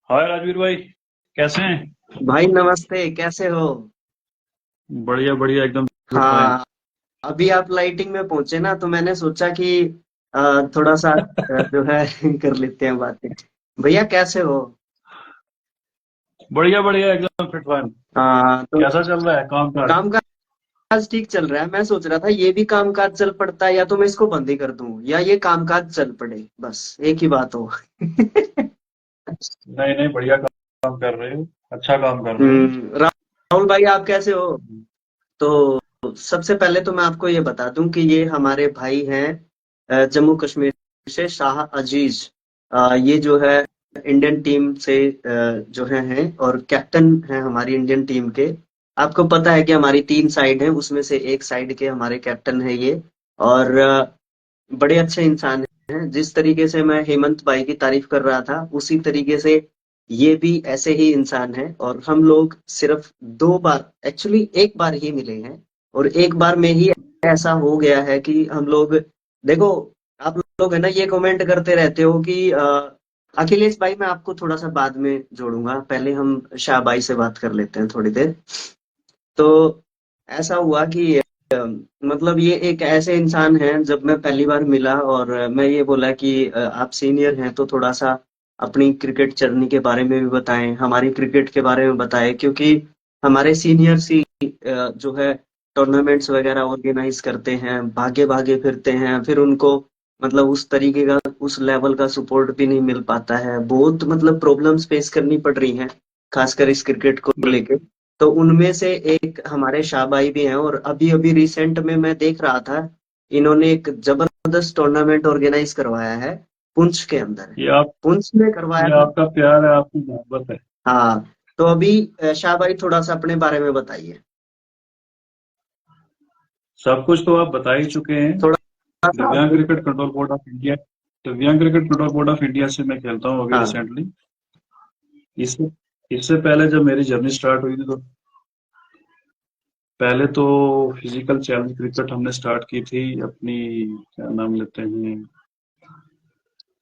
हाय राजवीर भाई, कैसे हैं? भाई नमस्ते, कैसे हो? बढ़िया बढ़िया, एकदम फिट फाइन। हाँ, अभी आप लाइटिंग में पहुंचे ना, तो मैंने सोचा कि थोड़ा सा जो है कर लेते हैं बातें। भैया कैसे हो? बढ़िया बढ़िया, एकदम फिट फाइन। तो कैसा चल रहा है काम काज? काम काज ठीक चल रहा है। मैं सोच रहा था ये भी काम काज चल पड़ता है, या तो मैं इसको बंद ही कर दूं, या ये काम काज चल पड़े, बस एक ही बात हो। नहीं नहीं, बढ़िया काम कर रहे हो, अच्छा काम कर रहे हो। राहुल भाई, आप कैसे हो? तो सबसे पहले तो मैं आपको ये बता दूं कि ये हमारे भाई हैं, जम्मू कश्मीर से शाह अजीज। ये जो है इंडियन टीम से जो हैं और कैप्टन हैं हमारी इंडियन टीम के। आपको पता है कि हमारी 3 साइड हैं, उसमें से एक साइड के हमारे कैप्टन है ये। और बड़े अच्छे इंसान हैं। जिस तरीके से मैं हेमंत भाई की तारीफ कर रहा था, उसी तरीके से ये भी ऐसे ही इंसान है। और हम लोग सिर्फ 2 बार, एक्चुअली एक बार ही मिले हैं। और एक बार में ही ऐसा हो गया है कि हम लोग, देखो, आप लोग है ना ये कमेंट करते रहते हो कि अखिलेश भाई, मैं आपको थोड़ा सा बाद में जोड़ूंगा, पहले हम शाह भाई से बात कर लेते हैं थोड़ी देर। तो ऐसा हुआ कि मतलब ये एक ऐसे इंसान हैं, जब मैं पहली बार मिला और मैं ये बोला कि आप सीनियर हैं तो थोड़ा सा अपनी क्रिकेट जर्नी के बारे में भी बताएं, हमारी क्रिकेट के बारे में बताएं, क्योंकि हमारे सीनियर्स ही जो है टूर्नामेंट्स वगैरह ऑर्गेनाइज करते हैं, भागे भागे फिरते हैं, फिर उनको मतलब उस तरीके का, उस लेवल का सपोर्ट भी नहीं मिल पाता है। बहुत मतलब प्रॉब्लम्स फेस करनी पड़ रही हैं, खासकर इस क्रिकेट को लेके। बिल्कुल। तो उनमें से एक हमारे शाहबाई भी हैं। और अभी अभी रिसेंट में मैं देख रहा था, इन्होंने एक जबरदस्त टूर्नामेंट ऑर्गेनाइज करवाया है, पुंछ के अंदर। ये आप पुंछ में करवाया ये था। आपका प्यार है, आपकी मोहब्बत है। हाँ, तो अभी शाहबाई थोड़ा सा अपने बारे में बताइए। सब कुछ तो आप बता ही चुके हैं। थोड़ा सा दिव्यांग अपने क्रिकेट बारे कंट्रोल बोर्ड ऑफ इंडिया दिव्यांग cricket control board of India से मैं खेलता हूँ में। अभी हाँ। रिसेंटली। इससे इससे पहले जब मेरी जर्नी स्टार्ट हुई थी, तो पहले तो फिजिकल चैलेंज क्रिकेट हमने स्टार्ट की थी अपनी, क्या नाम लेते हैं,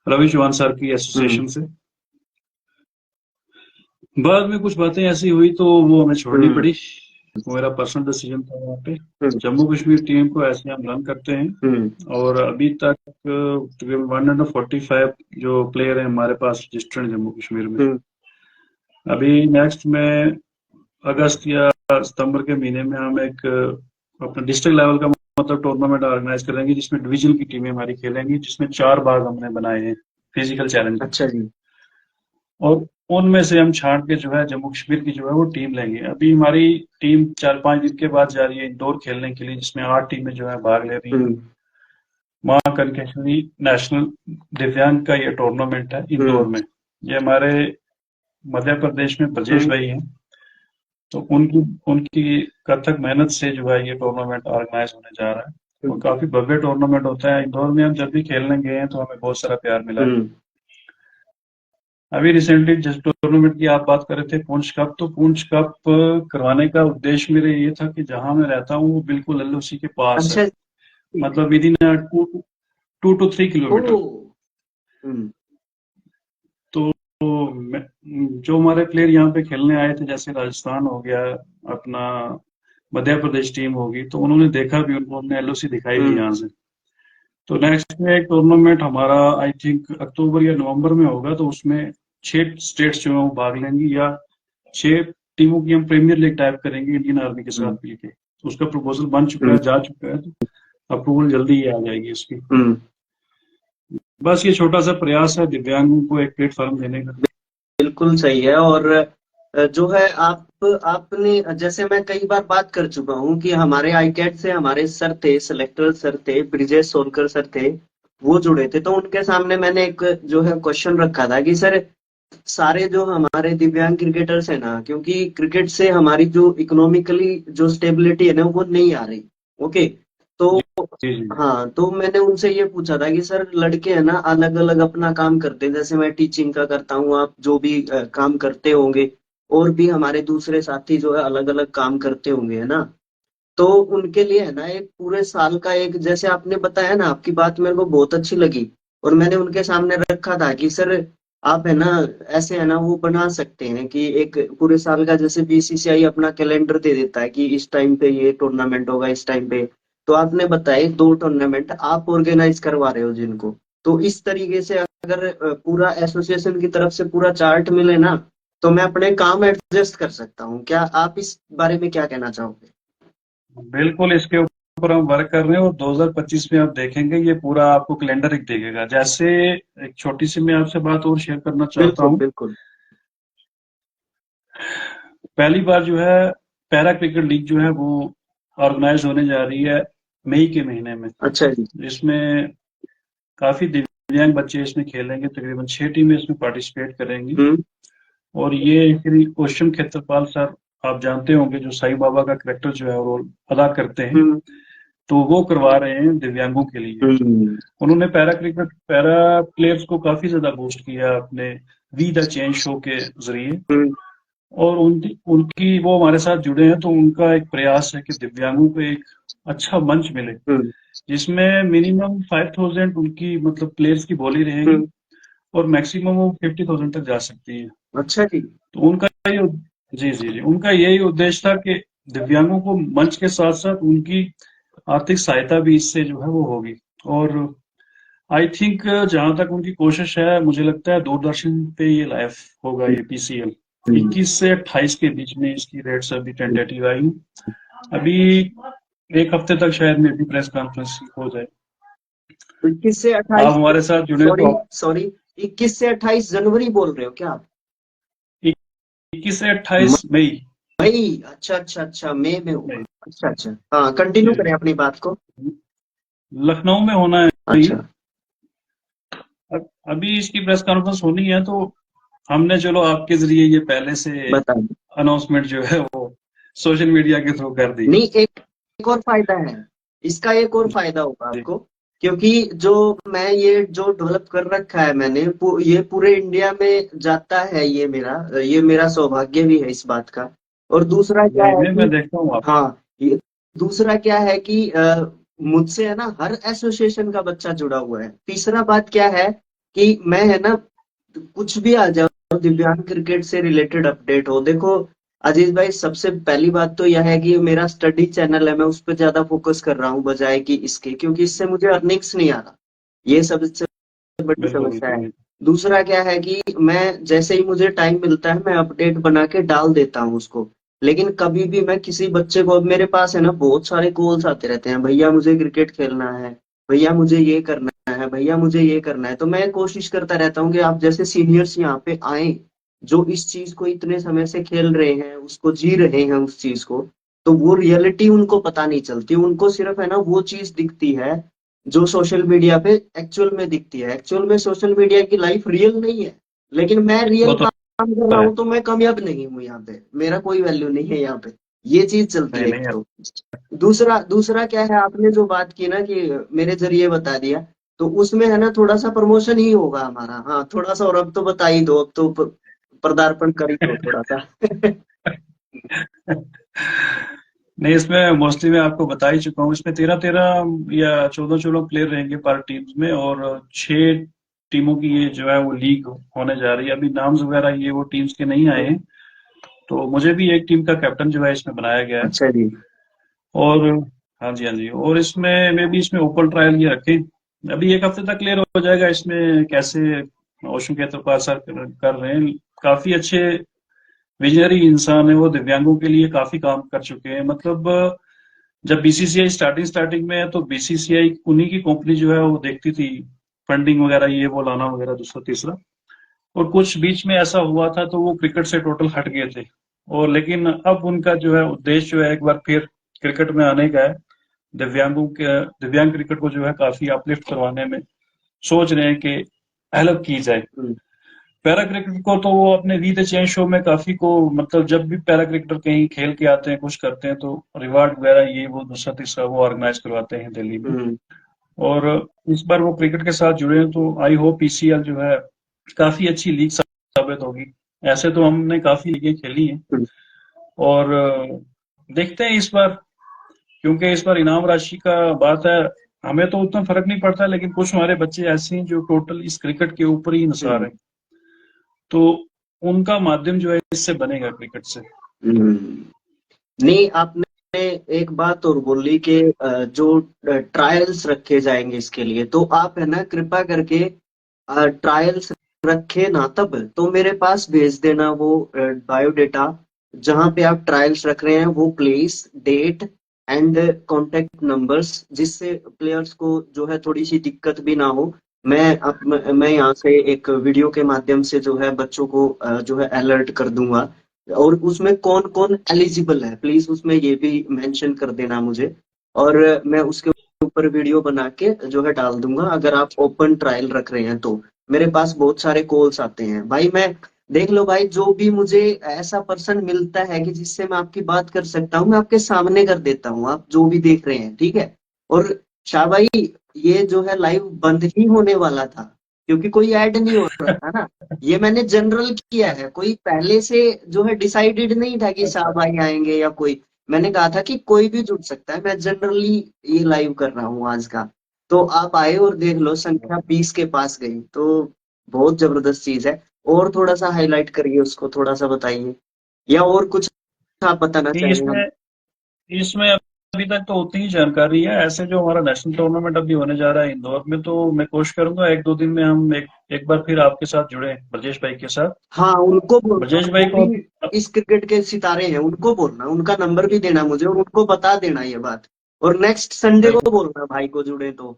रवि चौहान सर की हम्म। एसोसिएशन से। बाद में कुछ बातें ऐसी हुई तो वो हमें छोड़नी हम्म। पड़ी। वो मेरा पर्सनल डिसीजन था वहाँ पे। हम्म। जम्मू कश्मीर टीम को ऐसे हम रन करते हम्म। हैं, और अभी तक तकरीबन 145 जो प्लेयर हैं हमारे पास रजिस्टर्ड जम्मू कश्मीर में। हम्म। अभी नेक्स्ट में अगस्त या सितंबर के महीने में हम एक अपना डिस्ट्रिक्ट लेवल का मतलब टूर्नामेंट ऑर्गेनाइज करेंगे, जिसमें डिवीजन की टीमें हमारी खेलेंगी, जिसमें 4 भाग हमने बनाए हैं फिजिकल चैलेंज के। अच्छा जी। और उनमें से हम छांट के जो है जम्मू कश्मीर की जो है वो टीम लेंगे। अभी हमारी टीम 4-5 दिन के बाद जा रही है इंदौर खेलने के लिए, जिसमें 8 टीमें जो है भाग ले रही हैं। हम्म। मां कनकेश्वरी नेशनल दिव्यांग का ये टूर्नामेंट है इंदौर हम्म। में। ये हमारे मध्य प्रदेश में ब्रजेश हम्म। भाई हैं, तो उनकी उनकी कथक मेहनत से जो है ये टूर्नामेंट ऑर्गेनाइज होने जा रहा है। और हम्म। काफी भव्य टूर्नामेंट होता है इंदौर में। हम जब भी खेलने गए हैं तो हमें बहुत सारा प्यार मिला है। हम्म। अभी रिसेंटली जिस टूर्नामेंट की आप बात कर रहे थे, पुंछ कप, तो पुंछ कप करवाने का उद्देश्य मेरा ये था कि जहां मैं रहता हूँ वो बिल्कुल एलओसी के पास है। अच्छा जी। मतलब विद इन 2 to 3 किलोमीटर। ओ। हम्म। तो जो हमारे प्लेयर यहाँ पे खेलने आए थे, जैसे राजस्थान हो गया, अपना मध्य प्रदेश टीम होगी, तो उन्होंने देखा भी, उन्होंने एलओसी दिखाई भी हम्म। यहाँ से। तो नेक्स्ट में एक टूर्नामेंट हमारा आई थिंक अक्टूबर या नवंबर में होगा, तो उसमें 6 स्टेट्स जो है वो भाग लेंगी, या 6 टीमों की हम प्रीमियर लीग टाइप करेंगे इंडियन आर्मी के साथ हम्म। मिलके। तो उसका प्रपोजल बन चुका हम्म। है, जा चुका है, तो अप्रूवल जल्दी ही आ जाएगी उसकी। हम्म। बस ये छोटा सा प्रयास है दिव्यांगों को एक प्लेटफॉर्म देने का। बिल्कुल सही है। और जो है आपने, जैसे मैं कई बार बात कर चुका हूँ कि हमारे आईकैट से हमारे सर थे, सिलेक्टर सर थे, ब्रिजेश सोलकर सर थे, वो जुड़े थे। तो उनके सामने मैंने एक जो है क्वेश्चन रखा था कि सर, सारे जो हमारे दिव्यांग क्रिकेटर्स हैं ना, क्योंकि क्रिकेट से हमारी जो इकोनॉमिकली जो स्टेबिलिटी है ना, वो नहीं आ रही। ओके। तो जी जी जी। हाँ, तो मैंने उनसे ये पूछा था कि सर, लड़के हैं ना अलग अलग अपना काम करते हैं, जैसे मैं टीचिंग का करता हूँ, आप जो भी काम करते होंगे, और भी हमारे दूसरे साथी जो है अलग अलग काम करते होंगे, है ना। तो उनके लिए है ना एक पूरे साल का एक, जैसे आपने बताया ना, आपकी बात मेरे को बहुत अच्छी लगी। और मैंने उनके सामने रखा था कि सर, आप है ना ऐसे है ना वो बना सकते हैं कि एक पूरे साल का जैसे बीसीसीआई अपना कैलेंडर दे देता है कि इस टाइम पे ये टूर्नामेंट होगा इस टाइम पे, तो आपने बताए 2 टूर्नामेंट आप ऑर्गेनाइज करवा रहे हो जिनको, तो इस तरीके से अगर पूरा एसोसिएशन की तरफ से पूरा चार्ट मिले ना, तो मैं अपने काम एडजस्ट कर सकता हूँ। क्या आप इस बारे में क्या कहना चाहोगे? बिल्कुल, इसके ऊपर हम वर्क कर रहे हैं और 2025 में आप देखेंगे ये पूरा आपको कैलेंडर एक दिखेगा। जैसे एक छोटी सी मैं आपसे बात और शेयर करना चाहता बिल्कुल हूँ। बिल्कुल। पहली बार जो है पैरा क्रिकेट लीग जो है वो ऑर्गेनाइज होने जा रही है मई के महीने में। अच्छा जी। इसमें काफी दिव्यांग बच्चे इसमें खेलेंगे, तकरीबन 6 टीमें इसमें पार्टिसिपेट करेंगी। हम्म और ये श्री क्वेश्चन खेत्रपाल सर, आप जानते होंगे, जो साईं बाबा का करेक्टर जो है रोल अदा करते हैं, हम्म तो वो करवा रहे हैं दिव्यांगों के लिए। हम्म उन्होंने पैरा प्लेयर्स को काफी ज्यादा बूस्ट किया अपने वी द चेंज शो के जरिए। हम्म और उनकी वो हमारे साथ जुड़े हैं, तो उनका एक प्रयास है कि दिव्यांगों को एक अच्छा मंच मिले, हम्म जिसमें मिनिमम 5,000 उनकी मतलब प्लेयर्स की बोली रहेगी हम्म। और मैक्सिमम वो 50,000 तक जा सकती है। अच्छा जी। तो उनका ये जी जी जी उनका यही उद्देश्य था कि दिव्यांगों को मंच के साथ साथ उनकी आर्थिक सहायता भी इससे जो है वो होगी। और आई थिंक जहां तक उनकी कोशिश है, मुझे लगता है दूरदर्शन पे ये लाइव होगा ये पीसीएल। हम्म। 21 से 28 के बीच में इसकी डेट्स अभी टेंटेटिव आई हूँ। अभी एक हफ्ते तक शायद मेरी प्रेस कॉन्फ्रेंस हो जाए। 21 से आप 28, हमारे साथ जुड़े सॉरी तो सॉरी, 21 से 28 जनवरी बोल रहे हो क्या आप? 21 से 28 मई। मई, अच्छा अच्छा अच्छा, मई में मई होगा। अच्छा अच्छा, हाँ जी कंटिन्यू जी करें अपनी बात को। लखनऊ में होना है अभी। अच्छा। अभी इसकी प्रेस कॉन्फ्रेंस होनी है, तो हमने चलो आपके जरिए ये पहले से बता। अनाउंसमेंट जो है वो सोशल मीडिया के थ्रू कर दी है। नहीं, एक और फायदा है इसका, एक और फायदा होगा जी आपको, क्योंकि जो मैं ये जो डेवलप कर रखा है मैंने ये पूरे इंडिया में जाता है, ये मेरा सौभाग्य भी है इस बात का। और दूसरा क्या नहीं है नहीं, कि मैं देखता हूँ आप। हाँ, ये दूसरा क्या है कि मुझसे है ना हर एसोसिएशन का बच्चा जुड़ा हुआ है। तीसरा बात क्या है कि मैं है ना कुछ भी आ जाओ दिव्यांग क्रिकेट से रिलेटेड अपडेट हो, देखो अजीज भाई, सबसे पहली बात तो यह है कि मेरा स्टडी चैनल है, मैं उस पर ज्यादा फोकस कर रहा हूँ बजाय कि इसके, क्योंकि इससे मुझे अर्निंग्स नहीं आ रहा। ये सबसे बड़ी बिल्कुल समस्या बिल्कुल है। नहीं। दूसरा क्या है कि मैं जैसे ही मुझे टाइम मिलता है मैं अपडेट बना के डाल देता हूँ उसको, लेकिन कभी भी मैं किसी बच्चे को, मेरे पास है ना बहुत सारे कॉल्स आते रहते हैं, भैया मुझे क्रिकेट खेलना है, भैया मुझे ये करना है, भैया मुझे ये करना है। तो मैं कोशिश करता रहता हूँ कि आप जैसे सीनियर्स यहाँ पे आए, जो इस चीज को इतने समय से खेल रहे हैं, उसको जी रहे हैं उस चीज को, तो वो रियलिटी उनको पता नहीं चलती, उनको सिर्फ है ना वो चीज दिखती है जो सोशल मीडिया पे एक्चुअल में दिखती है। एक्चुअल में सोशल मीडिया की लाइफ रियल नहीं है, लेकिन मैं वो रियल तो काम कर रहा है। हूँ तो मैं कामयाब नहीं हूँ यहाँ पे, मेरा कोई वैल्यू नहीं है यहाँ पे। ये चीज चलती नहीं है एक नहीं तो। दूसरा दूसरा क्या है, आपने जो बात की ना कि मेरे जरिए बता दिया, तो उसमें है ना थोड़ा सा प्रमोशन ही होगा हमारा। हाँ थोड़ा सा, और अब तो बता ही दो, अब तो पदार्पण कर ही दो थोड़ा सा। नहीं, इसमें मोस्टली मैं आपको बता ही चुका हूँ। इसमें 13-13 या 14-14 प्लेयर रहेंगे पर टीम्स में, और 6 टीमों की ये जो है वो लीग होने जा रही है। अभी नाम्स वगैरह ये वो टीम्स के नहीं आए हैं, तो मुझे भी एक टीम का कैप्टन जो है इसमें बनाया गया है। अच्छा जी। और हाँ जी हाँ जी, और इसमें मे भी इसमें ओपन ट्रायल ये रखें। अभी एक हफ्ते तक क्लियर हो जाएगा इसमें कैसे ओशन के पास सर कर रहे हैं। काफी अच्छे विजनरी इंसान है वो, दिव्यांगों के लिए काफी काम कर चुके हैं। मतलब जब बीसीसीआई स्टार्टिंग स्टार्टिंग में है, तो बीसीसीआई उन्हीं की कंपनी जो है वो देखती थी फंडिंग वगैरह ये वो लाना वगैरह दूसरा तीसरा। और कुछ बीच में ऐसा हुआ था तो वो क्रिकेट से टोटल हट गए थे। और लेकिन अब उनका जो है उद्देश्य जो है एक बार फिर क्रिकेट में आने का है। दिव्यांग क्रिकेट को जो है काफी अपलिफ्ट करवाने में सोच रहे हैं कि हेल्प की जाए। हम्म पैरा क्रिकेट को तो वो अपने वी द चेंज शो में काफी को, मतलब जब भी पैरा क्रिकेटर कहीं खेल के आते हैं कुछ करते हैं, तो रिवार्ड वगैरह ये वो दूसरा तीसरा वो ऑर्गेनाइज करवाते हैं दिल्ली में। हम्म और इस बार वो क्रिकेट के साथ जुड़े हैं, तो आई होप पीसीएल जो है काफी अच्छी लीग साबित होगी। ऐसे तो हमने काफी लीगें खेली हैं। हम्म। और देखते हैं इस बार, क्योंकि इस बार इनाम राशि का बात है। हमें तो उतना फर्क नहीं पड़ता, लेकिन कुछ हमारे बच्चे ऐसे हैं जो टोटल इस क्रिकेट के ऊपर ही निसार हम्म। हैं। तो उनका माध्यम जो है इससे बनेगा क्रिकेट से। नहीं, आपने एक बात और बोली कि जो ट्रायल्स रखे जाएंगे इसके लिए, तो आप है ना कृपया करके ट्रायल्स रखे ना तब तो मेरे पास भेज देना वो बायोडेटा, जहां पे आप ट्रायल्स रख रहे हैं, वो place, date and contact numbers, जिससे प्लेयर्स को जो है थोड़ी सी दिक्कत भी ना हो। मैं यहाँ से एक वीडियो के माध्यम से जो है बच्चों को जो है अलर्ट कर दूंगा, और उसमें कौन कौन एलिजिबल है प्लीज उसमें ये भी मेंशन कर देना मुझे, और मैं उसके ऊपर वीडियो बना के जो है डाल दूंगा। अगर आप ओपन ट्रायल रख रहे हैं तो मेरे पास बहुत सारे कॉल्स आते हैं भाई। मैं देख लो भाई, जो भी मुझे ऐसा पर्सन मिलता है कि जिससे मैं आपकी बात कर सकता हूँ, मैं आपके सामने कर देता हूँ, आप जो भी देख रहे हैं, ठीक है। और शाह भाई, ये जो है लाइव बंद ही होने वाला था क्योंकि कोई ऐड नहीं हो रहा था ना। ये मैंने जनरल किया है, कोई पहले से जो है डिसाइडेड नहीं था कि शाह अच्छा। भाई आएंगे या कोई। मैंने कहा था कि कोई भी जुड़ सकता है, मैं जनरली ये लाइव कर रहा हूँ आज का। तो आप आए और देख लो, संख्या 20 के पास गई, तो बहुत जबरदस्त चीज है। और थोड़ा सा हाईलाइट करिए उसको, थोड़ा सा बताइए, या और कुछ आप बताना नहीं, चाहेंगे हम। इसमें इसमें अभी तक तो उतनी ही जानकारी है। ऐसे जो हमारा नेशनल टूर्नामेंट अभी होने जा रहा है इंदौर में, तो मैं कोशिश करूंगा एक दो दिन में हम एक बार फिर आपके साथ जुड़े, ब्रजेश भाई के साथ। हाँ, उनको बोलना, ब्रजेश भाई वो भी को इस क्रिकेट के सितारे हैं, उनको बोलना, उनका नंबर भी देना मुझे और उनको बता देना ये बात। और नेक्स्ट संडे को बिल्कुल बोलना भाई को जुड़े तो।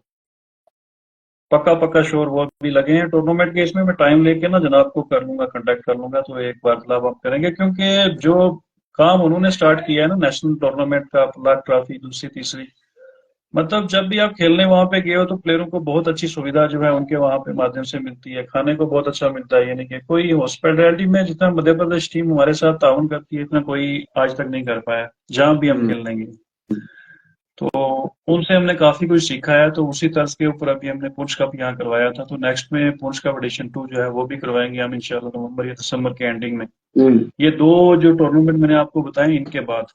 पक्का पक्का श्योर, वो भी लगे हैं टूर्नामेंट के इसमें। मैं टाइम लेके ना जनाब को कर लूंगा, कांटेक्ट कर लूंगा, तो एक वार्तालाप आप करेंगे। क्योंकि जो काम उन्होंने स्टार्ट किया है ना नेशनल टूर्नामेंट का, ब्लैक ट्रॉफी दूसरी तीसरी, मतलब जब भी आप खेलने वहां पे गए हो तो प्लेयरों को बहुत अच्छी सुविधा जो है उनके वहां पे माध्यम से मिलती है। खाने को बहुत अच्छा मिलता है, यानी कि कोई हॉस्पिटैलिटी में जितना मध्य प्रदेश टीम हमारे साथ ताउन करती है, इतना कोई आज तक नहीं कर पाया जहां भी हम हम्म। खेलने गए। तो उनसे हमने काफी कुछ सीखा है। तो उसी तर्ज के ऊपर अभी हमने पुंछ कप यहाँ करवाया था, तो नेक्स्ट में पुंछ कप एडिशन 2 जो है वो भी करवाएंगे हम इंशाल्लाह नवंबर या दिसंबर के एंडिंग में। हम्म। ये दो जो टूर्नामेंट मैंने आपको बताए, इनके बाद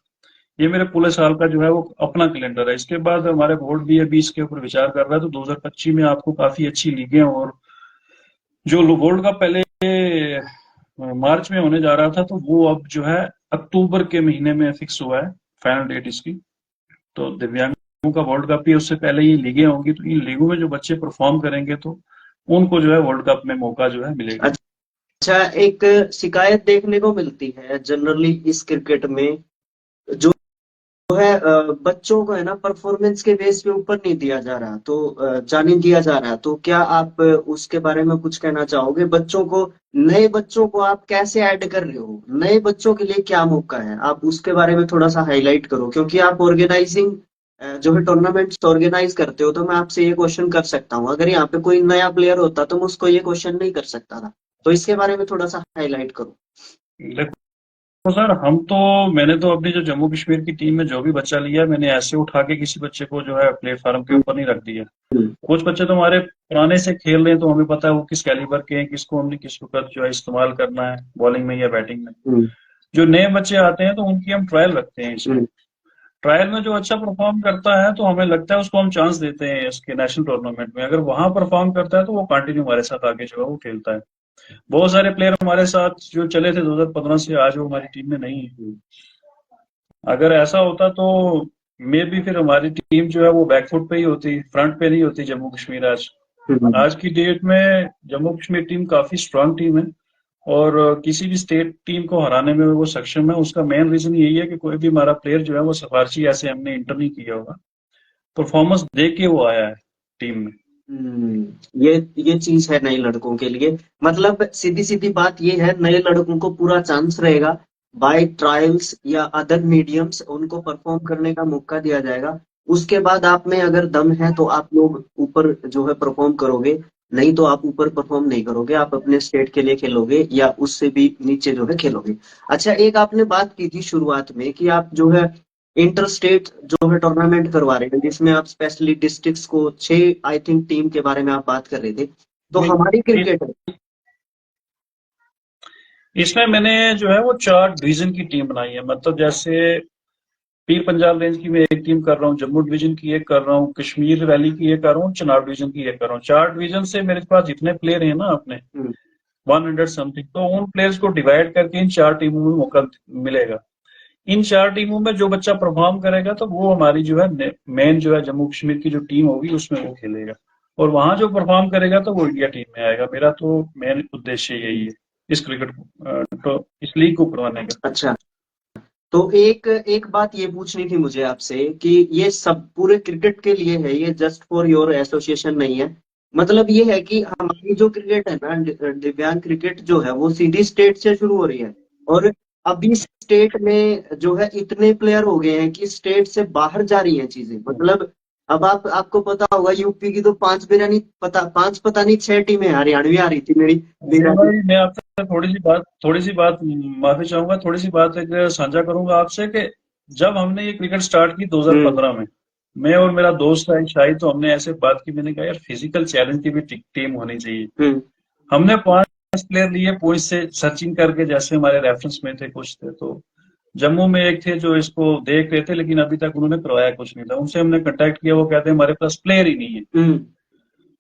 ये मेरे पूरे साल का जो है वो अपना कैलेंडर है। इसके बाद हमारे बोर्ड भी अभी इसके ऊपर विचार कर रहा है, तो 2025 में आपको काफी अच्छी लीगें, और जो वर्ल्ड कप पहले मार्च में होने जा रहा था, तो वो अब जो है अक्टूबर के महीने में फिक्स हुआ है, फाइनल डेट इसकी। तो दिव्यांगों का वर्ल्ड कप भी उससे पहले ये लीगें होंगी, तो इन लीगों में जो बच्चे परफॉर्म करेंगे तो उनको जो है वर्ल्ड कप में मौका जो है मिलेगा। अच्छा, एक शिकायत देखने को मिलती है जनरली इस क्रिकेट में, जो है बच्चों को है ना परफॉर्मेंस के बेस पे ऊपर नहीं दिया जा रहा, तो जाने दिया जा रहा। तो क्या आप उसके बारे में कुछ कहना चाहोगे? बच्चों को, नए बच्चों को आप कैसे ऐड कर रहे हो? नए बच्चों के लिए क्या मौका है? आप उसके बारे में थोड़ा सा हाईलाइट करो, क्योंकि आप ऑर्गेनाइजिंग जो है टूर्नामेंट्स ऑर्गेनाइज करते हो। तो मैं आपसे ये क्वेश्चन कर सकता हूँ, अगर यहाँ पे कोई नया प्लेयर होता तो मैं उसको ये क्वेश्चन नहीं कर सकता था। तो इसके बारे में थोड़ा सा हाईलाइट करो। देखो सर, हम तो, मैंने तो अपनी जो जम्मू कश्मीर की टीम में जो भी बच्चा लिया, मैंने ऐसे उठा के किसी बच्चे को जो है प्लेटफॉर्म के हम्म। ऊपर नहीं रख दिया। हम्म। कुछ बच्चे तो हमारे पुराने से खेल रहे हैं, तो हमें पता है वो किस कैलिबर के हैं, किसको हमने किस वक्त जो है इस्तेमाल करना है, बॉलिंग में या बैटिंग में। हम्म। जो नए बच्चे आते हैं तो उनकी हम ट्रायल रखते हैं इसमें। हम्म। ट्रायल में जो अच्छा परफॉर्म करता है तो हमें लगता है उसको हम चांस देते हैं इसके नेशनल टूर्नामेंट में। अगर वहां परफॉर्म करता है तो वो कंटिन्यू हमारे साथ आगे जो है वो खेलता है। बहुत सारे प्लेयर हमारे साथ जो चले थे 2015 से, आज वो हमारी टीम में नहीं है। अगर ऐसा होता तो मे भी फिर हमारी टीम जो है वो बैकफुट पे ही होती, फ्रंट पे नहीं होती जम्मू कश्मीर आज। हम्म। आज की डेट में जम्मू कश्मीर टीम काफी स्ट्रांग टीम है, और किसी भी स्टेट टीम को हराने में वो सक्षम है। उसका मेन रीजन यही है कि कोई भी हमारा प्लेयर जो है वो सिफारशी ऐसे हमने इंटर नहीं किया होगा, परफॉर्मेंस दे के वो आया है टीम में। ये चीज है नए लड़कों के लिए। मतलब सीधी सीधी बात ये है, नए लड़कों को पूरा चांस रहेगा, बाय ट्रायल्स या अदर मीडियम्स उनको परफॉर्म करने का मौका दिया जाएगा। उसके बाद आप में अगर दम है तो आप लोग ऊपर जो है परफॉर्म करोगे, नहीं तो आप ऊपर परफॉर्म नहीं करोगे, आप अपने स्टेट के लिए खेलोगे या उससे भी नीचे जो है खेलोगे। अच्छा, एक आपने बात की थी शुरुआत में कि आप जो है इंटर स्टेट जो है टूर्नामेंट करवा रहे हैं, जिसमें आप स्पेशली डिस्ट्रिक्ट्स को 6 आई थिंक टीम के बारे में आप बात कर रहे थे। तो हमारी क्रिकेट, इसमें मैंने जो है वो 4 डिवीजन की टीम बनाई है। मतलब जैसे पीर पंजाब रेंज की मैं एक टीम कर रहा हूँ, जम्मू डिवीजन की एक कर रहा हूँ, कश्मीर वैली की एक कर रहा हूँ, चनाब डिवीजन की एक कर रहा हूँ। 4 डिवीजन से मेरे पास जितने प्लेयर हैं ना अपने, 100 समथिंग, तो उन प्लेयर्स को डिवाइड करके इन 4 टीमों में मौका मिलेगा। इन 4 टीमों में जो बच्चा परफॉर्म करेगा तो वो हमारी जो है मेन जो है जम्मू कश्मीर की जो टीम होगी उसमें वो खेलेगा, और वहां जो परफॉर्म करेगा तो वो इंडिया टीम में आएगा। मेरा तो मेन उद्देश्य यही है इस क्रिकेट तो इस लीग को करवाने का। अच्छा, तो एक एक बात ये पूछनी थी मुझे आपसे कि ये सब पूरे क्रिकेट के लिए है, ये जस्ट फॉर योर एसोसिएशन नहीं है। मतलब ये है कि हमारी जो क्रिकेट है ना, दिव्यांग क्रिकेट जो है वो सीधी स्टेट से शुरू हो रही है, और अभी स्टेट में जो है इतने प्लेयर हो गए हैं कि स्टेट से बाहर जा रही हैं चीजें। मतलब अब आपको पता होगा यूपी की तो पांच पता नहीं 6 टीमें हरियाणवी आ रही थी मेरा। भाई मैं आपसे थोड़ी सी बात माफी चाहूंगा, थोड़ी सी बात एक साझा करूंगा आपसे कि जब हमने ये क्रिकेट स्टार्ट की हम्म 2015 में, मैं और मेरा दोस्त है शाहिद, तो हमने ऐसे बात की, मैंने कहा यार फिजिकल चैलेंज की भी टीम होनी चाहिए। हम्म हमने 5 प्लेयर लिए पुंछ से सर्चिंग करके, जैसे हमारे रेफरेंस में थे कुछ थे, तो जम्मू में एक थे जो इसको देख रहे थे लेकिन अभी तक उन्होंने करवाया कुछ नहीं था। उनसे हमने कांटेक्ट किया, वो कहते हैं हमारे पास प्लेयर ही नहीं है। हम्म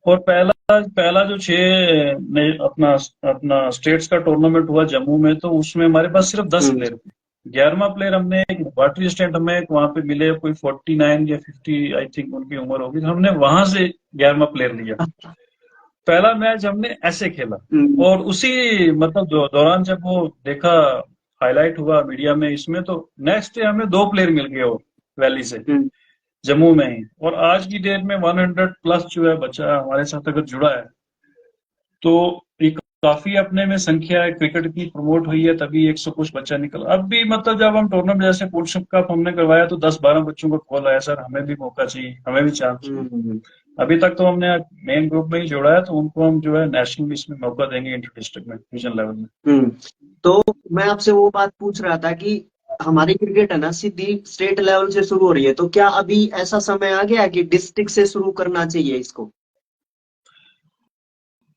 और पहला पहला जो 6 अपना अपना स्टेट्स का टूर्नामेंट हुआ जम्मू में, तो उसमें हमारे पास सिर्फ 10 हम्म प्लेयर थे। 11वां प्लेयर हमने एक वाटर स्टेंट हमें वहां पे मिले, कोई 49 या 50 आई थिंक उनकी उम्र होगी, तो हमने वहां से 11वां प्लेयर लिया। पहला मैच हमने ऐसे खेला, हम्म और उसी मतलब दौरान जब वो देखा, हाईलाइट हुआ मीडिया में इसमें, तो नेक्स्ट डे हमें 2 प्लेयर मिल गए, और वैली से, हम्म जम्मू में ही। और आज की डेट में 100 प्लस जो है बच्चा हमारे साथ अगर जुड़ा है, तो एक काफी अपने में संख्या है क्रिकेट की प्रमोट हुई है, तभी 100 कुछ बच्चा निकला। अब भी मतलब जब हम टूर्नामेंट जैसे पुरुष कप हमने करवाया तो 10-12 बच्चों को कॉल आया, सर हमें भी मौका चाहिए, हमें भी चांस चाहिए। हम्म अभी तक तो हमने मेन ग्रुप में ही जोड़ा है, तो उनको हम जो है नेशनल में इसमें मौका देंगे, इंटर डिस्ट्रिक्ट में डिवीजन लेवल में। हम्म। तो मैं आपसे वो बात पूछ रहा था कि हमारी क्रिकेट है ना सीधी स्टेट लेवल से शुरू हो रही है, तो क्या अभी ऐसा समय आ गया कि डिस्ट्रिक्ट से शुरू करना चाहिए इसको?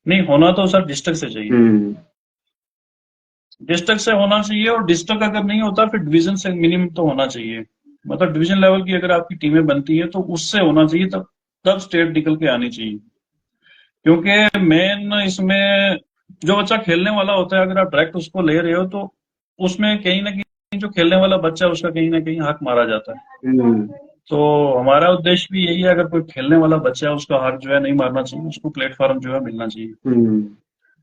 नहीं, होना तो सर डिस्ट्रिक्ट से चाहिए, हम्म डिस्ट्रिक्ट से होना चाहिए। और डिस्ट्रिक्ट अगर नहीं होता फिर डिवीजन से मिनिमम तो होना चाहिए। मतलब डिवीजन लेवल की अगर आपकी टीमें बनती है तो उससे होना चाहिए, तब तब स्टेट निकल के आनी चाहिए। क्योंकि मेन इसमें जो बच्चा खेलने वाला होता है, अगर आप डायरेक्ट उसको ले रहे हो, तो उसमें कहीं ना कहीं जो खेलने वाला बच्चा है उसका कहीं ना कहीं हक मारा जाता है। हम्म तो हमारा उद्देश्य भी यही है, अगर कोई खेलने वाला बच्चा है उसका हक जो है नहीं मारना चाहिए, उसको प्लेटफॉर्म जो है मिलना चाहिए हम्म।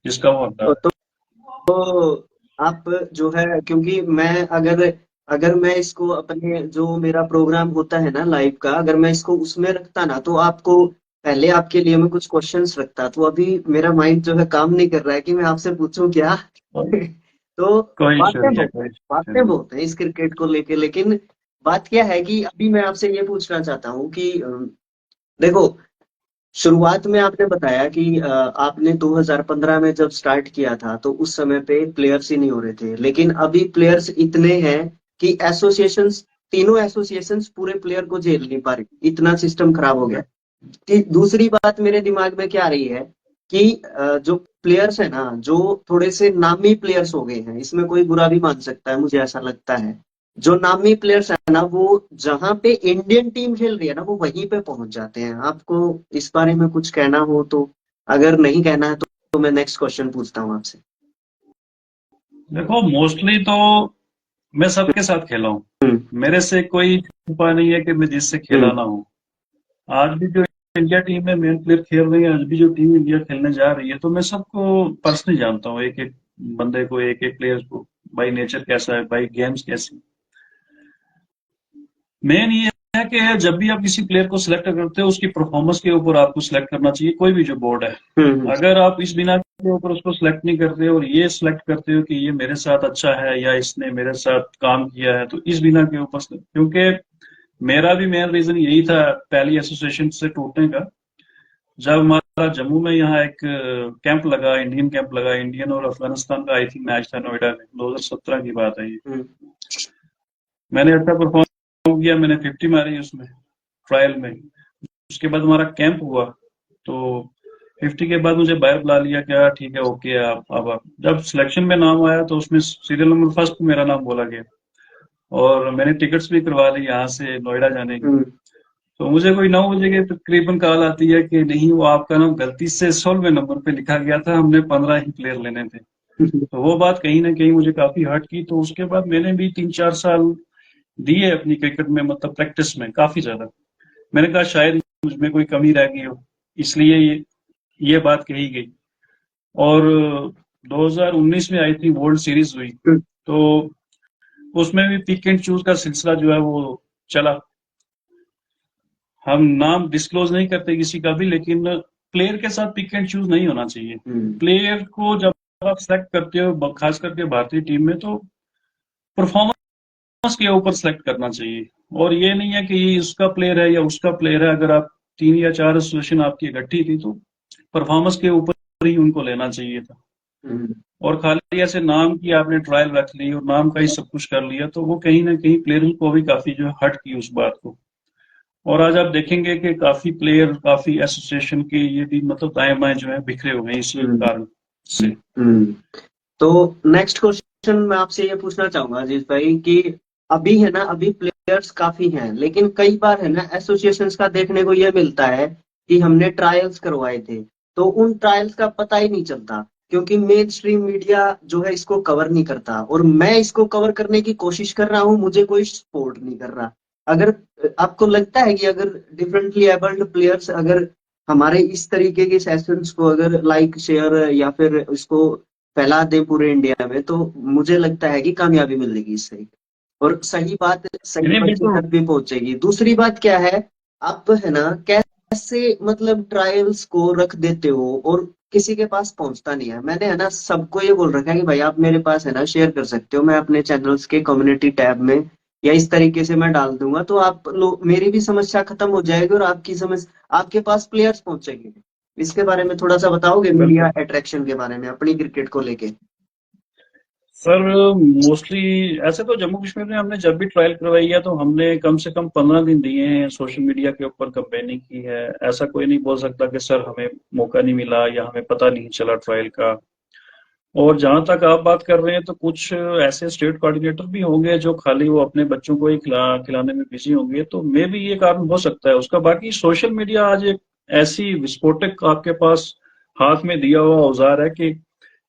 जिसका वो हकदार है। तो आप जो है, क्योंकि मैं अगर अगर मैं इसको अपने जो मेरा प्रोग्राम होता है ना लाइव का, अगर मैं इसको उसमें रखता ना, तो आपको पहले आपके लिए मैं कुछ क्वेश्चंस रखता, तो अभी मेरा माइंड जो है काम नहीं कर रहा है कि मैं आपसे पूछूं क्या। कोई तो कोई इश्यू नहीं है, कोई इश्यू बातें नहीं। बहुत हैं इस क्रिकेट को लेके, लेकिन बात क्या है कि अभी मैं आपसे ये पूछना चाहता हूँ कि देखो, शुरुआत में आपने बताया कि आपने 2015 में जब स्टार्ट किया था तो उस समय पे प्लेयर्स ही नहीं हो रहे थे, लेकिन अभी प्लेयर्स इतने हैं कि एसोसिएशंस, तीनों एसोसिएशंस पूरे प्लेयर को झेल नहीं पा रही, इतना सिस्टम खराब हो गया। कि दूसरी बात मेरे दिमाग में क्या आ रही है कि जो प्लेयर्स है ना, जो थोड़े से नामी प्लेयर्स हो गए हैं, इसमें कोई बुरा भी मान सकता है, मुझे ऐसा लगता है, जो नामी प्लेयर्स है ना, वो जहां पे इंडियन टीम खेल रही है ना वो वहीं पे पहुंच जाते हैं। आपको इस बारे में कुछ कहना हो तो, अगर नहीं कहना है तो मैं नेक्स्ट क्वेश्चन पूछता हूँ आपसे। देखो मोस्टली तो मैं सबके साथ खेला हूँ, हम्म मेरे से कोई छुपा नहीं है कि मैं जिससे खेला हम्म ना हूँ। आज भी जो इंडिया टीम में मेन प्लेयर खेल रही है, आज भी जो टीम इंडिया खेलने जा रही है, तो मैं सबको पर्सनली जानता हूँ, एक एक बंदे को, एक एक प्लेयर को, बाई नेचर कैसा है, बाई गेम्स कैसी। मेन ये है कि जब भी आप किसी प्लेयर को सिलेक्ट करते हो उसकी परफॉर्मेंस के ऊपर आपको सिलेक्ट करना चाहिए, कोई भी जो बोर्ड है। हम्म अगर आप इस बिना के ऊपर उसको सिलेक्ट नहीं करते और ये सिलेक्ट करते हो कि ये मेरे साथ अच्छा है या इसने मेरे साथ काम किया है, तो इस बिना के ऊपर क्योंकि मेरा भी मेन रीजन यही था पहली एसोसिएशन से टूटने का। जब हमारा जम्मू में यहाँ एक कैंप लगा, इंडियन कैंप लगा, इंडियन और अफगानिस्तान का आई थिंक मैच था नोएडा में, 2017 की बात है ये। हम्म मैंने अच्छा परफॉर्म किया, मैंने 50 मारी उसमें ट्रायल में। उसके बाद हमारा कैंप हुआ, तो 50 के बाद मुझे बाहर बुला लिया, क्या ठीक है ओके आप अब आप। जब सिलेक्शन में नाम आया तो उसमें सीरियल नंबर फर्स्ट पे मेरा नाम बोला गया, और मैंने टिकट्स भी करवा ली यहाँ से नोएडा जाने की। हम्म तो मुझे कोई 9 बजे के तकरीबन कॉल आती है कि नहीं, वो आपका नाम गलती से 16वें नंबर पे लिखा गया था, हमने 15 ही प्लेयर लेने थे। तो वो बात कहीं ना कहीं मुझे काफी हर्ट की। तो उसके बाद मैंने भी 3-4 साल दिए अपनी क्रिकेट में, मतलब प्रैक्टिस में काफी ज्यादा। मैंने कहा शायद मुझमें कोई कमी रह गई हो, इसलिए ये बात कही गई। और 2019 में आई थी वर्ल्ड सीरीज हुई, तो उसमें भी पिक एंड चूज का सिलसिला जो है वो चला। हम नाम डिस्क्लोज नहीं करते किसी का भी, लेकिन प्लेयर के साथ पिक एंड चूज नहीं होना चाहिए। प्लेयर को जब आप सेलेक्ट करते हो, खास करके भारतीय टीम में, तो परफॉर्मेंस के ऊपर सेलेक्ट करना चाहिए। और ये नहीं है कि ये उसका प्लेयर है या उसका प्लेयर है। अगर आप 3 या 4 एसोसिएशन आपकी इकट्ठी थी तो परफॉर्मेंस के ऊपर ही उनको लेना चाहिए था। और खाली ऐसे नाम की आपने ट्रायल रख ली और नाम का ही सब कुछ कर लिया, तो वो कहीं ना कहीं प्लेयरों को भी काफी जो है हर्ट की उस बात को। और आज आप देखेंगे कि काफी प्लेयर, काफी एसोसिएशन के ये भी मतलब दाएं बाएं जो है बिखरे हुए हैं इसी कारण से। तो नेक्स्ट क्वेश्चन मैं आपसे ये पूछना चाहूंगा अजीत भाई कि अभी है ना, अभी प्लेयर्स काफी हैं, लेकिन कई बार है ना एसोसिएशंस का देखने को ये मिलता है कि हमने ट्रायल्स करवाए थे, तो उन ट्रायल्स का पता ही नहीं चलता, क्योंकि मेन स्ट्रीम मीडिया जो है इसको कवर नहीं करता, और मैं इसको कवर करने की कोशिश कर रहा हूँ, मुझे कोई सपोर्ट नहीं कर रहा। अगर आपको लगता है कि अगर डिफरेंटली एबल्ड प्लेयर्स अगर हमारे इस तरीके के सेशंस को अगर लाइक शेयर या फिर इसको फैला दे पूरे इंडिया में, तो मुझे लगता है कि कामयाबी मिलेगी इससे, और सही बात सही बच्चों तक भी पहुंचेगी। दूसरी बात क्या है, आप है ना कैसे मतलब ट्रायल्स को रख देते हो और किसी के पास पहुंचता नहीं है। मैंने है ना सबको ये बोल रखा है कि भाई आप मेरे पास है ना शेयर कर सकते हो, मैं अपने चैनल्स के कम्युनिटी टैब में या इस तरीके से मैं डाल दूंगा, तो आप लोग मेरी भी समस्या खत्म हो जाएगी और आपकी समस्या आपके पास प्लेयर्स पहुंचेंगे। इसके बारे में थोड़ा सा बताओगे, मीडिया अट्रैक्शन के बारे में अपनी क्रिकेट को लेके। सर मोस्टली ऐसे तो जम्मू कश्मीर में हमने जब भी ट्रायल करवाई है तो हमने कम से कम 15 दिन दिए हैं, सोशल मीडिया के ऊपर कैंपेनिंग की है। ऐसा कोई नहीं बोल सकता कि सर हमें मौका नहीं मिला या हमें पता नहीं चला ट्रायल का। और जहां तक आप बात कर रहे हैं तो कुछ ऐसे स्टेट कोऑर्डिनेटर भी होंगे जो खाली वो अपने बच्चों को ही खिलाने में बिजी होंगे, तो मे भी ये कारण हो सकता है उसका। बाकी सोशल मीडिया आज एक ऐसी विस्फोटक आपके पास हाथ में दिया हुआ औजार है कि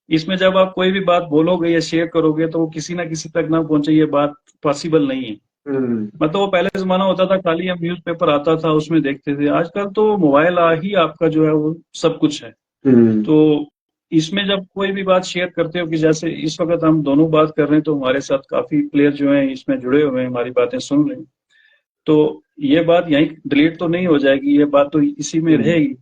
इसमें जब आप कोई भी बात बोलोगे या शेयर करोगे तो वो किसी ना किसी तक ना पहुंचे, ये बात पॉसिबल नहीं है। मतलब वो पहले जमाना होता था खाली हम न्यूज़पेपर आता था उसमें देखते थे, आजकल तो मोबाइल ही आपका जो है वो सब कुछ है। तो इसमें जब कोई भी बात शेयर करते हो, कि जैसे इस वक्त हम दोनों बात कर रहे हैं तो हमारे साथ काफी प्लेयर जो हैं इसमें जुड़े हुए हैं, हमारी बातें सुन रहे हैं, तो ये बात यहीं डिलीट तो नहीं हो जाएगी, ये बात तो इसी में रहेगी।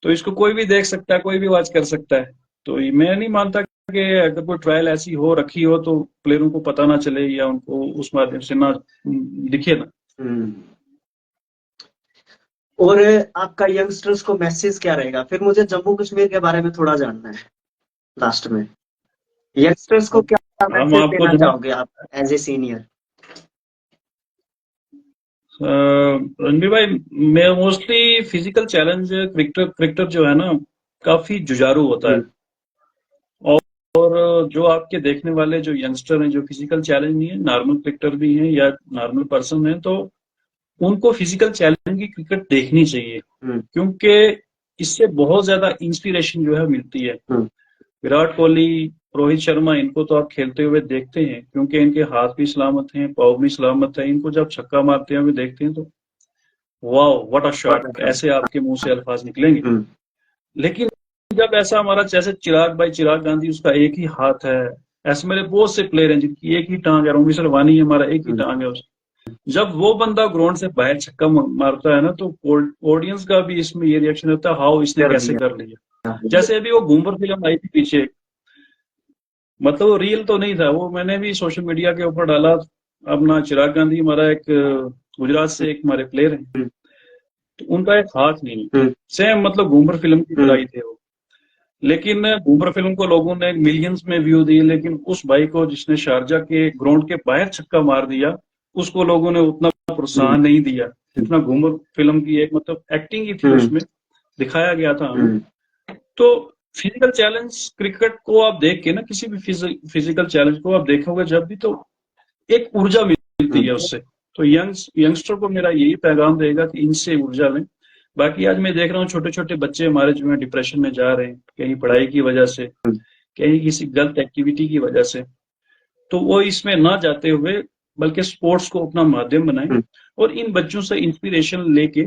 तो इसको कोई भी देख सकता है, कोई भी वॉच कर सकता है। तो मैं नहीं मानता कि अगर कोई ट्रायल ऐसी हो रखी हो तो प्लेयरों को पता ना चले या उनको उस माध्यम से ना दिखे ना। और आपका यंगस्टर्स को मैसेज क्या रहेगा? फिर मुझे जम्मू कश्मीर के बारे में थोड़ा जानना है लास्ट में। यंगस्टर्स को क्या मैसेज देना चाहोगे आप एज ए सीनियर? रणबीर भाई, मैं मोस्टली फिजिकल चैलेंज, क्रिकेटर जो है ना काफी जुझारू होता है। और जो आपके देखने वाले जो यंगस्टर हैं जो फिजिकल चैलेंज नहीं है, नॉर्मल क्रिकेटर भी हैं या नॉर्मल पर्सन है, तो उनको फिजिकल चैलेंज की क्रिकेट देखनी चाहिए, क्योंकि इससे बहुत ज्यादा इंस्पिरेशन जो है मिलती है। विराट कोहली, रोहित शर्मा, इनको तो आप खेलते हुए देखते हैं क्योंकि इनके हाथ भी सलामत हैं, पाँव भी सलामत है। इनको जब छक्का मारते हुए देखते हैं तो वाह व्हाट अ शॉट, ऐसे आपके मुंह से अल्फाज निकलेंगे। लेकिन जब ऐसा हमारा जैसे चिराग गांधी, उसका एक ही हाथ है, ऐसे मेरे बहुत से प्लेयर हैं जिनकी एक ही टांग है, रोमी सरवानी हमारा एक ही टांग है उसकी। जब वो बंदा ग्राउंड से बाहर छक्का मारता है ना तो ऑडियंस का भी इसमें ये रिएक्शन होता है, हाउ इसने कैसे कर लिया। जैसे अभी वो घूमर फिल्म आई थी पीछे, मतलब वो रियल तो नहीं था, वो मैंने भी सोशल मीडिया के ऊपर डाला अपना। चिराग गांधी हमारा एक गुजरात से एक हमारे प्लेयर हैं, तो उनका एक हाथ नहीं, सेम मतलब घूमर फिल्म की तरह ही थे वो। लेकिन घूमर फिल्म को लोगों ने मिलियंस में व्यू दिए, लेकिन उस भाई को जिसने शारजा के ग्राउंड के बाहर छक्का मार दिया, उसको लोगों ने उतना प्रोत्साहन नहीं दिया जितना घूमर फिल्म की एक मतलब एक्टिंग ही थी, उसमें दिखाया गया था हमें। तो फिजिकल चैलेंज क्रिकेट को आप देख के ना, किसी भी फिजिकल चैलेंज को आप देखोगे जब भी, तो एक ऊर्जा मिलती है उससे। तो यंगस्टर को मेरा यही पैगाम रहेगा कि इनसे ऊर्जा लें। बाकी आज मैं देख रहा हूँ छोटे छोटे बच्चे हमारे जो है डिप्रेशन में जा रहे हैं, कहीं पढ़ाई की वजह से, कहीं किसी गलत एक्टिविटी की वजह से। तो वो इसमें ना जाते हुए बल्कि स्पोर्ट्स को अपना माध्यम बनाएं और इन बच्चों से इंस्पिरेशन लेके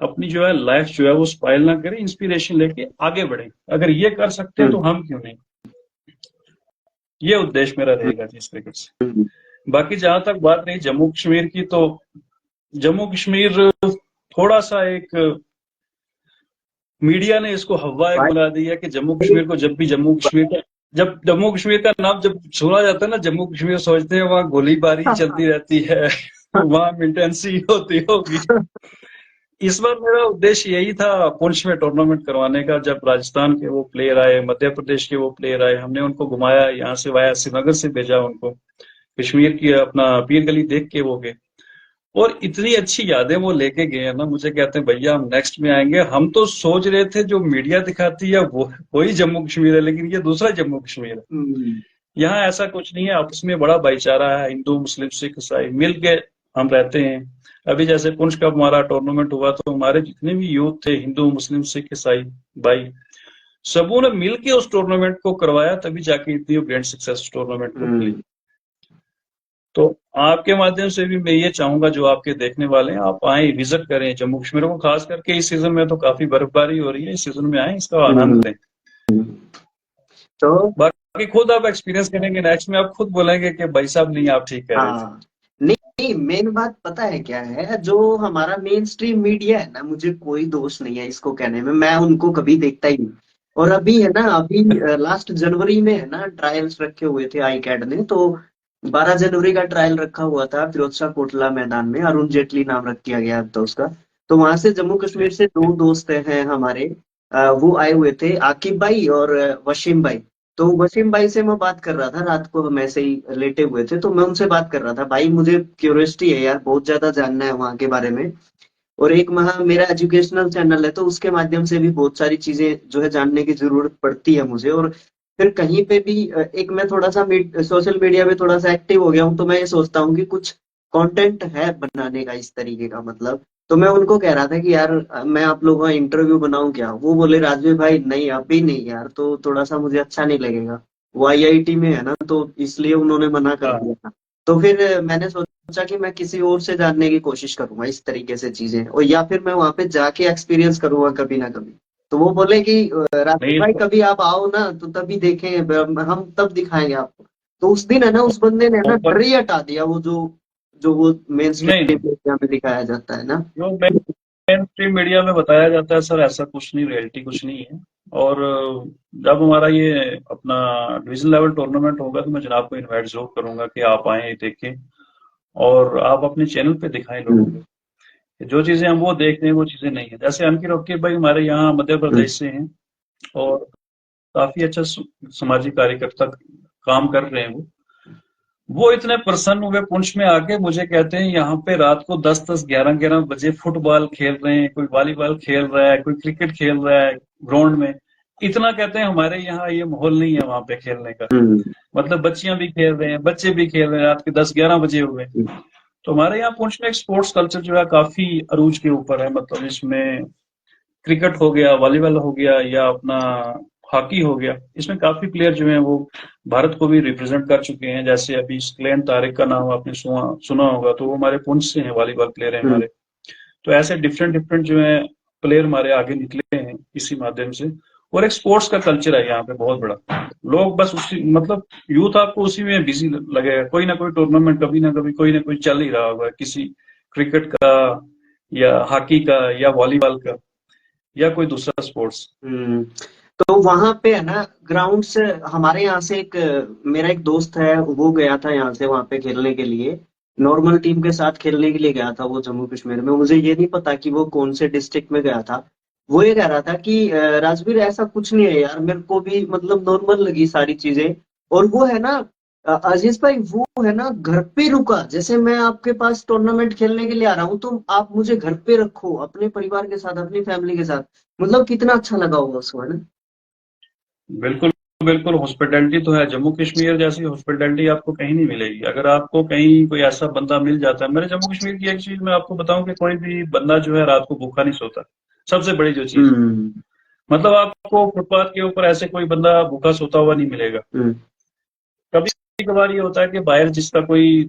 अपनी जो है लाइफ जो है वो स्पाइल ना करें, इंस्पिरेशन लेके आगे बढ़े। अगर ये कर सकते हैं तो हम क्यों नहीं। ये उद्देश्य मेरा रहेगा जिस तरीके से। बाकी जहां तक बात रही जम्मू कश्मीर की, तो जम्मू कश्मीर थोड़ा सा एक मीडिया ने इसको हवा एक बना दिया कि जम्मू कश्मीर को जब जम्मू कश्मीर का नाम जब सुना जाता है ना, जम्मू कश्मीर सोचते हैं वहां गोलीबारी चलती रहती है, वहां मिलिटेंसी होती होगी। इस बार मेरा उद्देश्य यही था पुंछ में टूर्नामेंट करवाने का। जब राजस्थान के वो प्लेयर आए, मध्य प्रदेश के वो प्लेयर आए, हमने उनको घुमाया, यहाँ से वाया श्रीनगर से भेजा उनको, कश्मीर की अपना पीर गली देख के वो गए और इतनी अच्छी यादें वो लेके गए हैं ना। मुझे कहते हैं भैया हम नेक्स्ट में आएंगे। हम तो सोच रहे थे जो मीडिया दिखाती है वो वही जम्मू कश्मीर है, लेकिन ये दूसरा जम्मू कश्मीर है। यहाँ ऐसा कुछ नहीं है, आपस में बड़ा भाईचारा है, हिंदू मुस्लिम सिख ईसाई मिल के हम रहते हैं। अभी जैसे पुंछ का हमारा टूर्नामेंट हुआ तो हमारे जितने भी यूथ थे, हिंदू मुस्लिम सिख ईसाई भाई, सबों ने मिल के उस टूर्नामेंट को करवाया, तभी जाके इतनी ग्रैंड सक्सेस टूर्नामेंट को मिली। तो आपके माध्यम से भी मैं ये चाहूंगा जो आपके देखने वाले हैं, आप आए, विजिट करें जम्मू कश्मीर को। खास करके इस सीजन में तो काफी बर्फबारी हो रही है, इस सीजन में आए, इसका आनंद लें। तो बाकी खुद आप एक्सपीरियंस करेंगे, नेक्स्ट में आप खुद बोलेंगे कि भाई साहब नहीं आप ठीक कह रहे थे। नहीं, मेन बात पता है क्या है, जो हमारा मेन स्ट्रीम मीडिया है ना, मुझे कोई दोष नहीं है इसको कहने में, मैं उनको कभी देखता ही नहीं। और अभी है ना, अभी लास्ट जनवरी में है ना ट्रायल्स रखे हुए थे आई कैड ने, तो 12 जनवरी का ट्रायल रखा हुआ था फिरोज शाह कोटला मैदान में, अरुण जेटली नाम रख दिया गया था उसका। तो वहां से जम्मू कश्मीर से 2 दोस्त हैं हमारे, वो आए हुए थे, आकिब भाई और वशीम भाई। तो वसीम भाई से मैं बात कर रहा था रात को, हम ऐसे ही लेटे हुए थे, तो मैं उनसे बात कर रहा था, भाई मुझे क्यूरियोसिटी है यार, बहुत ज्यादा जानना है वहाँ के बारे में। और एक मेरा एजुकेशनल चैनल है, तो उसके माध्यम से भी बहुत सारी चीजें जो है जानने की जरूरत पड़ती है मुझे। और फिर कहीं पे भी एक मैं थोड़ा सा सोशल मीडिया में थोड़ा सा एक्टिव हो गया हूँ, तो मैं ये सोचता हूँ कि कुछ कंटेंट है बनाने का इस तरीके का, मतलब। तो मैं उनको कह रहा था कि यार मैं आप लोगों का इंटरव्यू बनाऊं क्या? वो बोले राजवीर भाई नहीं अभी नहीं यार, तो थोड़ा सा मुझे अच्छा नहीं लगेगा, वो आईआईटी में है ना, तो इसलिए उन्होंने मना कर दिया था। तो फिर मैंने सोचा कि मैं किसी और से जानने की कोशिश करूंगा इस तरीके से चीजें, और या फिर मैं वहां पे जाके एक्सपीरियंस करूंगा कभी ना कभी। तो वो बोले कि राजवीर भाई कभी आप आओ ना, तो तभी देखें, हम तब दिखाएंगे आपको। तो उस दिन है ना, उस बंदे ने ना डर ही हटा दिया, वो जो वो मेन स्ट्रीम मीडिया में दिखाया जाता है ना, जो मेन स्ट्रीम मीडिया में बताया जाता है सर, ऐसा कुछ नहीं, रियलिटी कुछ नहीं है। और जब हमारा ये अपना डिवीजन लेवल टूर्नामेंट होगा तो मैं जनाब को इनवाइट जरूर करूंगा कि आप आए देखें और आप अपने चैनल पे दिखाएं लोगों को। जो चीजें हम वो देख रहे हैं वो चीजें नहीं है। जैसे अंकित रोके भाई हमारे यहाँ मध्य प्रदेश से हैं और काफी अच्छा सामाजिक कार्यकर्ता काम कर रहे हैं। वो इतने प्रसन्न हुए पुंछ में आके, मुझे कहते हैं यहाँ पे रात को 10-10, 11-11 बजे फुटबॉल खेल रहे हैं, कोई वॉलीबॉल खेल रहा है, कोई क्रिकेट खेल रहा है ग्राउंड में। इतना कहते हैं हमारे यहाँ ये माहौल नहीं है वहां पे खेलने का। मतलब बच्चियां भी खेल रहे हैं, बच्चे भी खेल रहे हैं, रात के 10-11 बजे हुए। तो हमारे यहाँ पुंछ में एक स्पोर्ट्स कल्चर जो है काफी अरूज के ऊपर है। मतलब इसमें क्रिकेट हो गया, वॉलीबॉल हो गया, या अपना हॉकी हो गया, इसमें काफी प्लेयर जो हैं वो भारत को भी रिप्रेजेंट कर चुके हैं। जैसे अभी स्क्लेन तारिक का नाम आपने सुना होगा, तो वो हमारे पुंछ से हैं, वॉलीबॉल प्लेयर हैं हमारे। तो ऐसे डिफरेंट डिफरेंट जो है प्लेयर हमारे आगे निकले हैं इसी माध्यम से। और एक स्पोर्ट्स का कल्चर है यहाँ पे बहुत बड़ा। लोग बस उसी, मतलब यूथ आपको उसी में बिजी लगेगा, कोई ना कोई टूर्नामेंट कभी ना कभी कोई ना कोई चल ही रहा होगा, किसी क्रिकेट का या हॉकी का या वॉलीबॉल का या कोई दूसरा स्पोर्ट्स। तो वहां पे है ना ग्राउंड से, हमारे यहाँ से मेरा एक दोस्त है, वो गया था यहाँ से वहां पे खेलने के लिए, नॉर्मल टीम के साथ खेलने के लिए गया था वो जम्मू कश्मीर में। मुझे ये नहीं पता कि वो कौन से डिस्ट्रिक्ट में गया था। वो ये कह रहा था कि राजवीर ऐसा कुछ नहीं है यार, मेरे को भी मतलब नॉर्मल लगी सारी चीजें। और वो है ना अजीज भाई, वो है ना घर पे रुका, जैसे मैं आपके पास टूर्नामेंट खेलने के लिए आ रहा हूँ, तो आप मुझे घर पे रखो अपने परिवार के साथ, अपनी फैमिली के साथ। मतलब कितना अच्छा लगा होगा उसको, है ना। बिल्कुल बिल्कुल हॉस्पिटैलिटी तो है। जम्मू कश्मीर जैसी हॉस्पिटैलिटी आपको कहीं नहीं मिलेगी। अगर आपको कहीं कोई ऐसा बंदा मिल जाता है, मेरे जम्मू कश्मीर की एक चीज मैं आपको बताऊं कि कोई भी बंदा जो है रात को भूखा नहीं सोता। सबसे बड़ी जो चीज, हम्म मतलब आपको फुटपाथ के ऊपर ऐसे कोई बंदा भूखा सोता हुआ नहीं मिलेगा। हम्म कभी कभार ये होता है कि बाहर जिसका कोई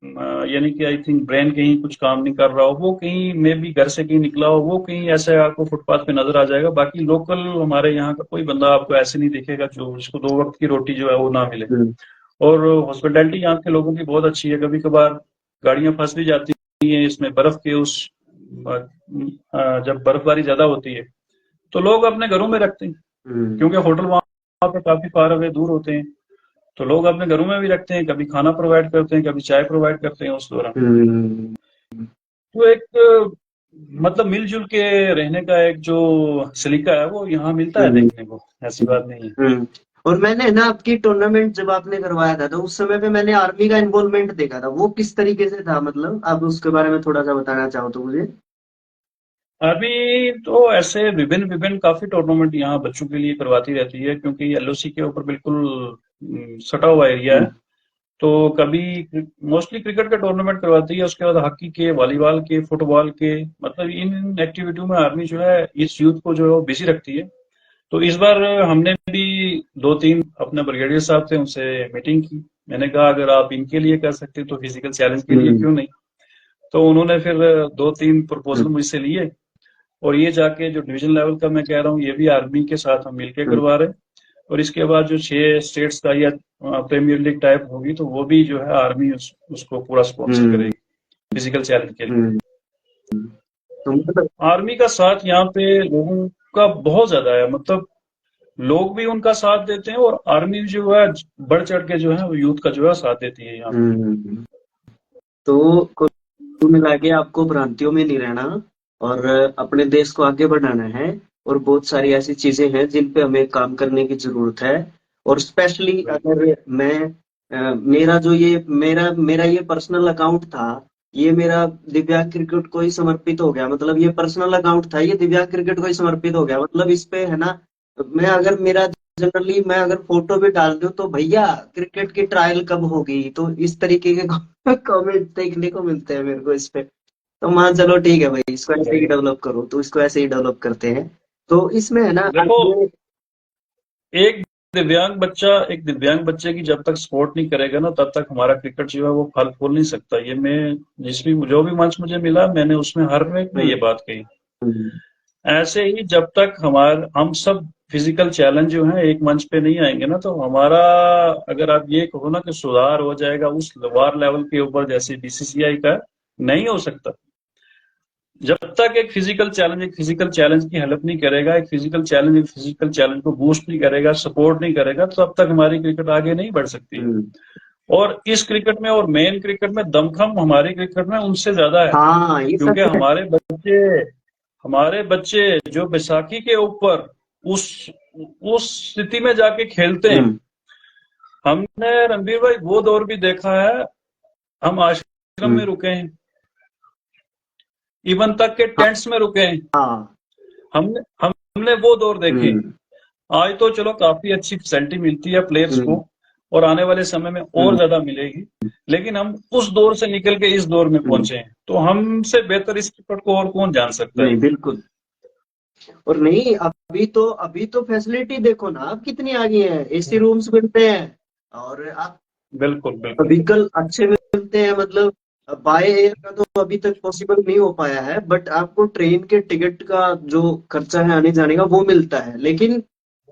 यानी कि आई थिंक ब्रेन कहीं कुछ काम नहीं कर रहा हो, वो कहीं मे भी घर से कहीं निकला हो, वो कहीं ऐसे आपको फुटपाथ पे नजर आ जाएगा। बाकी लोकल हमारे यहाँ का कोई बंदा आपको ऐसे नहीं दिखेगा जो जिसको 2 वक्त की रोटी जो है वो ना मिले। हम्म और हॉस्पिटैलिटी यहाँ के लोगों की बहुत अच्छी है। कभी कभार गाड़ियां फंस भी जाती हैं इसमें बर्फ के उस जब बर्फबारी ज्यादा होती है तो लोग अपने घरों में रखते हैं, हम्म क्योंकि होटल वहां पे काफी फार अवे दूर होते हैं। तो लोग अपने घरों में भी रखते हैं, कभी खाना प्रोवाइड करते हैं, कभी चाय प्रोवाइड करते हैं उस दौरान। हम्म तो एक मतलब मिलजुल के रहने का एक जो सलीका है वो यहाँ मिलता है हम्म देखने को, ऐसी बात नहीं है। हम्म। और मैंने ना आपकी टूर्नामेंट जब आपने करवाया था तो उस समय पे मैंने आर्मी का इन्वॉल्वमेंट देखा था, वो किस तरीके से था, मतलब आप उसके बारे में थोड़ा सा बताना चाहो तो मुझे। अभी तो ऐसे विभिन्न विभिन्न काफी टूर्नामेंट यहाँ बच्चों के लिए करवाती रहती है, क्योंकि एलओसी के ऊपर बिल्कुल सटा हुआ एरिया है। हम्म तो कभी मोस्टली क्रिकेट का टूर्नामेंट करवाती है, उसके बाद हॉकी के, वॉलीबॉल के, फुटबॉल के, मतलब इन एक्टिविटियों में आर्मी जो है इस यूथ को जो है वो बिजी रखती है। तो इस बार हमने भी 2-3 अपने ब्रिगेडियर साहब थे उनसे मीटिंग की। मैंने कहा अगर आप इनके लिए कर सकते तो फिजिकल चैलेंज के लिए हम्म क्यों नहीं। तो उन्होंने फिर 2-3 हम्म प्रपोजल मुझसे लिए, और ये जाके जो डिवीजन लेवल का मैं कह रहा हूँ ये भी आर्मी के साथ हम मिलकर हम्म करवा रहे हैं। और इसके बाद जो 6 स्टेट्स का या प्रीमियर लीग टाइप होगी तो वो भी जो है आर्मी उसको पूरा स्पॉन्सर हम्म करेगी फिजिकल चैलेंज के लिए। हम्म। तो मतलब आर्मी का साथ यहाँ पे लोगों का बहुत ज्यादा है, मतलब लोग भी उनका साथ देते हैं, और आर्मी जो है बढ़ चढ़ के जो है वो यूथ का जो है साथ देती है यहाँ पे। हम्म। तो कुल मिला के आपको भ्रांतियों में नहीं रहना और अपने देश को आगे बढ़ाना है। और बहुत सारी ऐसी चीजें हैं जिन पे हमें काम करने की जरूरत है। और स्पेशली बिल्कुल। अगर मैं मेरा जो ये मेरा मेरा ये पर्सनल अकाउंट था, ये मेरा दिव्यांग क्रिकेट को ही समर्पित हो गया। मतलब ये पर्सनल अकाउंट था, ये दिव्यांग क्रिकेट को ही समर्पित हो गया। मतलब इस पे है ना, मैं अगर मेरा जनरली मैं अगर फोटो भी डाल दूं तो भैया क्रिकेट की ट्रायल कब होगी, तो इस तरीके के कमेंट देखने को मिलते हैं मेरे को इस पे। तो मान चलो ठीक है भाई, इसको ऐसे ही सही है। डेवलप करो, तो इसको ऐसे ही डेवलप करते हैं। तो इसमें है ना देखो, ये एक एक दिव्यांग बच्चे की जब तक सपोर्ट नहीं करेगा ना तब तक हमारा क्रिकेट जो है वो फल फूल नहीं सकता। ये मैं जो भी मंच मुझे मिला मैंने उसमें हर एक में ये हम्म, बात कही। हम्म, ऐसे ही जब तक हम सब फिजिकल चैलेंज जो है एक मंच पे नहीं आएंगे ना तो हमारा, अगर आप ये कहो ना कि सुधार हो जाएगा उस वार लेवल के ऊपर जैसे बीसीसीआई का, नहीं हो सकता। जब तक एक फिजिकल चैलेंज की हेल्प नहीं करेगा, एक फिजिकल चैलेंज को बूस्ट नहीं करेगा, सपोर्ट नहीं करेगा, तब तक हमारी क्रिकेट आगे नहीं बढ़ सकती। हम्म। और इस क्रिकेट में और मेन क्रिकेट में दमखम हमारे क्रिकेट में उनसे ज्यादा है, हाँ ये क्योंकि सच है। हमारे बच्चे जो बैसाखी के ऊपर उस उस स्थिति में जाके खेलते हैं। हम्म हमने रणबीर भाई वो दौर भी देखा है, हम आश्रम में हम्म। रुके हैं, इवन तक के हाँ टेंट्स में रुके हैं। हाँ। हमने वो दौर देखे। हम्म आज तो चलो काफी अच्छी फैसिलिटी मिलती है प्लेयर्स को, हम्म और आने वाले समय में और हम्म ज्यादा मिलेगी। लेकिन हम उस दौर से निकल के इस दौर में हम्म। पहुंचे हैं, तो हमसे बेहतर इस क्रिकेट को और कौन जान सकता है। नहीं बिल्कुल। और नहीं, अभी तो फैसिलिटी देखो ना, आप कितनी आ गई है, एसी रूम्स मिलते हैं और आप बिल्कुल बिल्कुल। व्हीकल अच्छे मिलते हैं। मतलब बाय एयर का तो अभी तक पॉसिबल नहीं हो पाया है, बट आपको ट्रेन के टिकट का जो खर्चा है आने जाने का वो मिलता है। लेकिन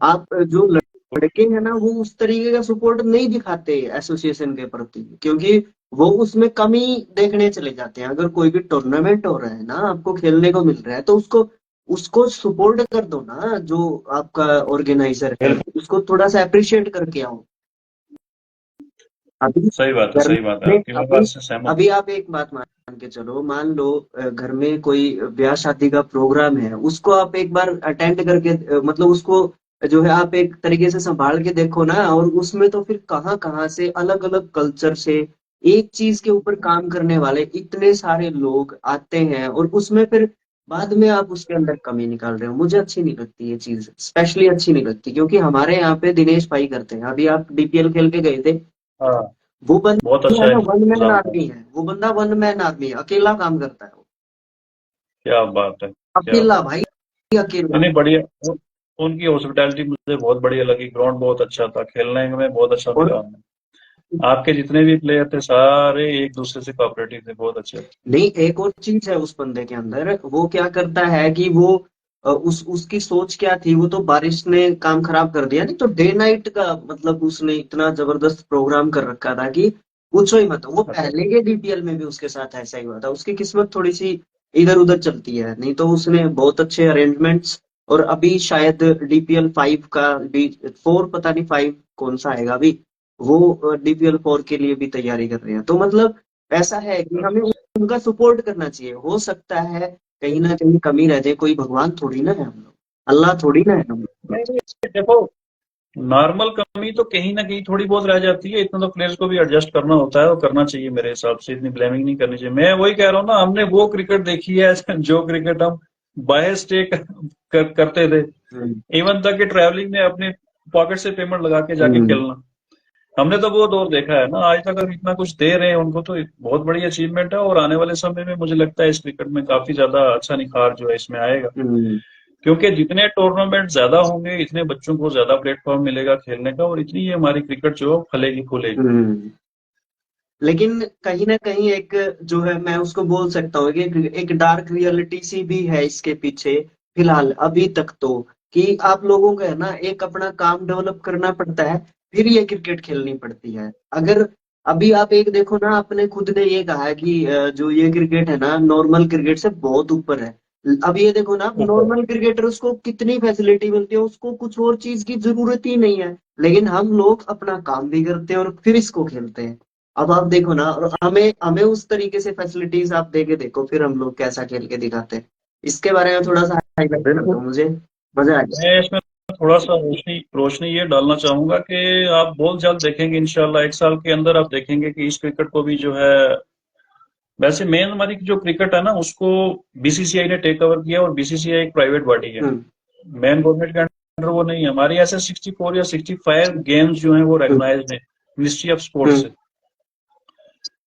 आप जो लड़के हैं ना, वो उस तरीके का सपोर्ट नहीं दिखाते एसोसिएशन के प्रति, क्योंकि वो उसमें कमी देखने चले जाते हैं। अगर कोई भी टूर्नामेंट हो रहा है ना, आपको खेलने को मिल रहा है, तो उसको उसको सपोर्ट कर दो ना, जो आपका ऑर्गेनाइजर है बिल्कुल उसको थोड़ा सा अप्रिशिएट करके आओ। अभी घर सही बात है, में आपकी मैं अभी बात से सहमत अभी आप एक बात मान के चलो, मान लो घर में कोई ब्याह शादी का प्रोग्राम है, उसको आप एक बार अटेंड करके मतलब उसको जो है आप एक तरीके से संभाल के देखो ना। और उसमें तो फिर कहाँ कहाँ से अलग अलग कल्चर से एक चीज के ऊपर काम करने वाले इतने सारे लोग आते हैं, और उसमें फिर बाद में आप उसके अंदर कमी निकाल रहे हो। मुझे अच्छी नहीं लगती ये चीज, स्पेशली अच्छी नहीं लगती, क्योंकि हमारे यहाँ पे दिनेश भाई करते हैं। अभी आप डीपीएल खेल के गए थे, हाँ, वो बहुत बंदा है अच्छा ना, वन मैन इंतजाम था। आर्मी है वो बंदा, वन मैन आर्मी है, अकेला काम करता है वो, क्या बात है, क्या अकेला बात भाई, है। अकेला। नहीं बढ़िया, उनकी हॉस्पिटैलिटी मुझे बहुत बढ़िया लगी, ग्राउंड बहुत अच्छा था, खेलने में बहुत अच्छा और मिला हमें। आपके जितने भी प्लेयर थे सारे एक दूसरे से कोऑपरेटिव थे, बहुत अच्छे थे। नहीं, एक और चीज है उस बंदे के अंदर, वो क्या करता है कि वो उसकी सोच क्या थी, वो तो बारिश ने काम खराब कर दिया, नहीं तो डे नाइट का मतलब उसने इतना जबरदस्त प्रोग्राम कर रखा था कि पूछो ही मत। वो अच्छा। पहले के डीपीएल में भी उसके साथ ऐसा ही हुआ था, उसकी किस्मत थोड़ी सी इधर उधर चलती है, नहीं तो उसने बहुत अच्छे अरेंजमेंट्स। और अभी शायद डीपीएल 5 का भी, 4 पता नहीं 5 कौन सा आएगा अभी, वो डीपीएल 4 के लिए भी तैयारी कर रहे हैं। तो मतलब ऐसा है कि हमें उनका सपोर्ट करना चाहिए। हो सकता है कहीं ना कहीं कमी रह जाए, कोई भगवान थोड़ी ना है हम लोग, अल्लाह थोड़ी ना है हम लोग। नहीं नहीं, देखो, नॉर्मल कमी तो कहीं ना कहीं थोड़ी बहुत रह जाती है, इतना तो प्लेयर्स को भी एडजस्ट करना होता है और करना चाहिए मेरे हिसाब से, इतनी ब्लेमिंग नहीं करनी चाहिए। मैं वही कह रहा हूँ ना, हमने वो क्रिकेट देखी है जो क्रिकेट हम बाय स्टे करते थे, हम्म, इवन तक कि ट्रैवलिंग में अपने पॉकेट से पेमेंट लगा के जाके हम्म, खेलना। हमने तो वो दौर देखा है ना, आज तक अगर इतना कुछ दे रहे हैं उनको तो बहुत बड़ी अचीवमेंट है, और आने वाले समय में मुझे लगता है इस क्रिकेट में काफी ज्यादा अच्छा निखार जो है इसमें आएगा, हम्म, क्योंकि जितने टूर्नामेंट ज्यादा होंगे इतने बच्चों को ज्यादा प्लेटफॉर्म मिलेगा खेलने का, और इतनी ये हमारी क्रिकेट जो है फलेगी फूलेगी। हम्म। लेकिन कहीं ना कहीं एक जो है, मैं उसको बोल सकता हूँ कि एक डार्क रियलिटी सी भी है इसके पीछे, फिलहाल अभी तक तो, कि आप लोगों को है ना एक अपना काम डेवलप करना पड़ता है, फिर ये क्रिकेट खेलनी पड़ती है। अगर अभी आप एक देखो ना, आपने खुद ने ये कहा है कि जो ये क्रिकेट है ना नॉर्मल क्रिकेट से बहुत ऊपर है। अब ये देखो ना, ऊपर। नॉर्मल क्रिकेटर उसको कितनी फैसिलिटी मिलती है, उसको कुछ और चीज की जरूरत ही नहीं है, लेकिन हम लोग अपना काम भी करते हैं और फिर इसको खेलते हैं। अब आप देखो ना, और हमें हमें उस तरीके से फैसिलिटीज आप दे के देखो, फिर हम लोग कैसा खेल के दिखाते हैं। इसके बारे में थोड़ा सा हाईलाइट कर दो बिल्कुल। मुझे, मजा आ मैं इसमें थोड़ा सा रोशनी रोशनी ये डालना चाहूंगा कि आप बहुत जल्द देखेंगे, इंशाल्लाह 1 साल के अंदर आप देखेंगे कि इस क्रिकेट को भी जो है, वैसे मेन हमारी जो क्रिकेट है ना उसको बीसीसीआई ने टेक ओवर किया, और बीसीसीआई एक प्राइवेट बॉडी है, हम्म, मेन गवर्नमेंट के अंडर वो नहीं है। हमारी ऐसे 64 या 65 गेम्स जो हैं वो हम्म, रिकॉग्नाइज्ड है मिनिस्ट्री ऑफ स्पोर्ट्स हम्म, से,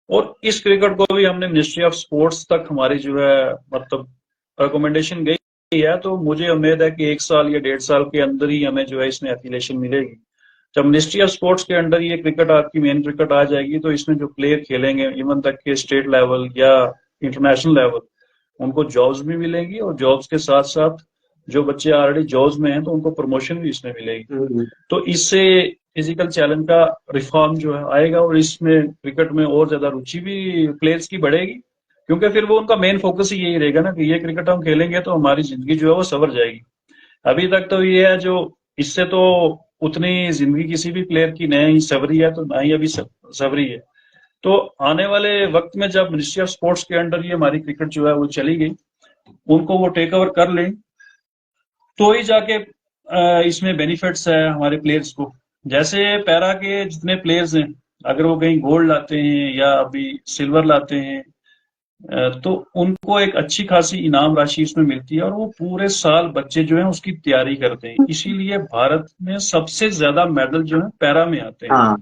और इस क्रिकेट को भी हमने मिनिस्ट्री ऑफ स्पोर्ट्स तक हमारी जो है मतलब रिकमेंडेशन गई है, तो मुझे उम्मीद है कि 1 साल या 1.5 साल के अंदर ही हमें जो है इसमें एफिलिएशन मिलेगी। जब मिनिस्ट्री ऑफ स्पोर्ट्स के अंडर ये क्रिकेट आपकी मेन क्रिकेट आ जाएगी, तो इसमें जो प्लेयर खेलेंगे इवन तक के स्टेट लेवल या इंटरनेशनल लेवल, उनको जॉब्स भी मिलेंगी, और जॉब्स के साथ साथ जो बच्चे ऑलरेडी जॉब्स में हैं तो उनको प्रमोशन भी इसमें मिलेगी। हम्म, तो इससे फिजिकल चैलेंज का रिफॉर्म जो है आएगा, और इसमें क्रिकेट में और ज्यादा रुचि भी प्लेयर्स की बढ़ेगी, क्योंकि फिर वो उनका मेन फोकस ही यही रहेगा ना कि ये क्रिकेट हम खेलेंगे तो हमारी जिंदगी जो है वो सवर जाएगी। अभी तक तो ये है जो, इससे तो उतनी जिंदगी किसी भी प्लेयर की नहीं सवरी है, तो ना ही अभी सवरी है। तो आने वाले वक्त में जब मिनिस्ट्री ऑफ स्पोर्ट्स के अंडर ये हमारी क्रिकेट जो है वो चली गई, उनको वो टेक ओवर कर लें, तो ही जाके इसमें बेनिफिट्स है हमारे प्लेयर्स को। जैसे पैरा के जितने प्लेयर्स हैं, अगर वो कहीं गोल्ड लाते हैं या अभी सिल्वर लाते हैं, तो उनको एक अच्छी खासी इनाम राशि इसमें मिलती है, और वो पूरे साल बच्चे जो हैं उसकी तैयारी करते हैं, इसीलिए भारत में सबसे ज्यादा मेडल जो है पैरा में आते हैं। हाँ,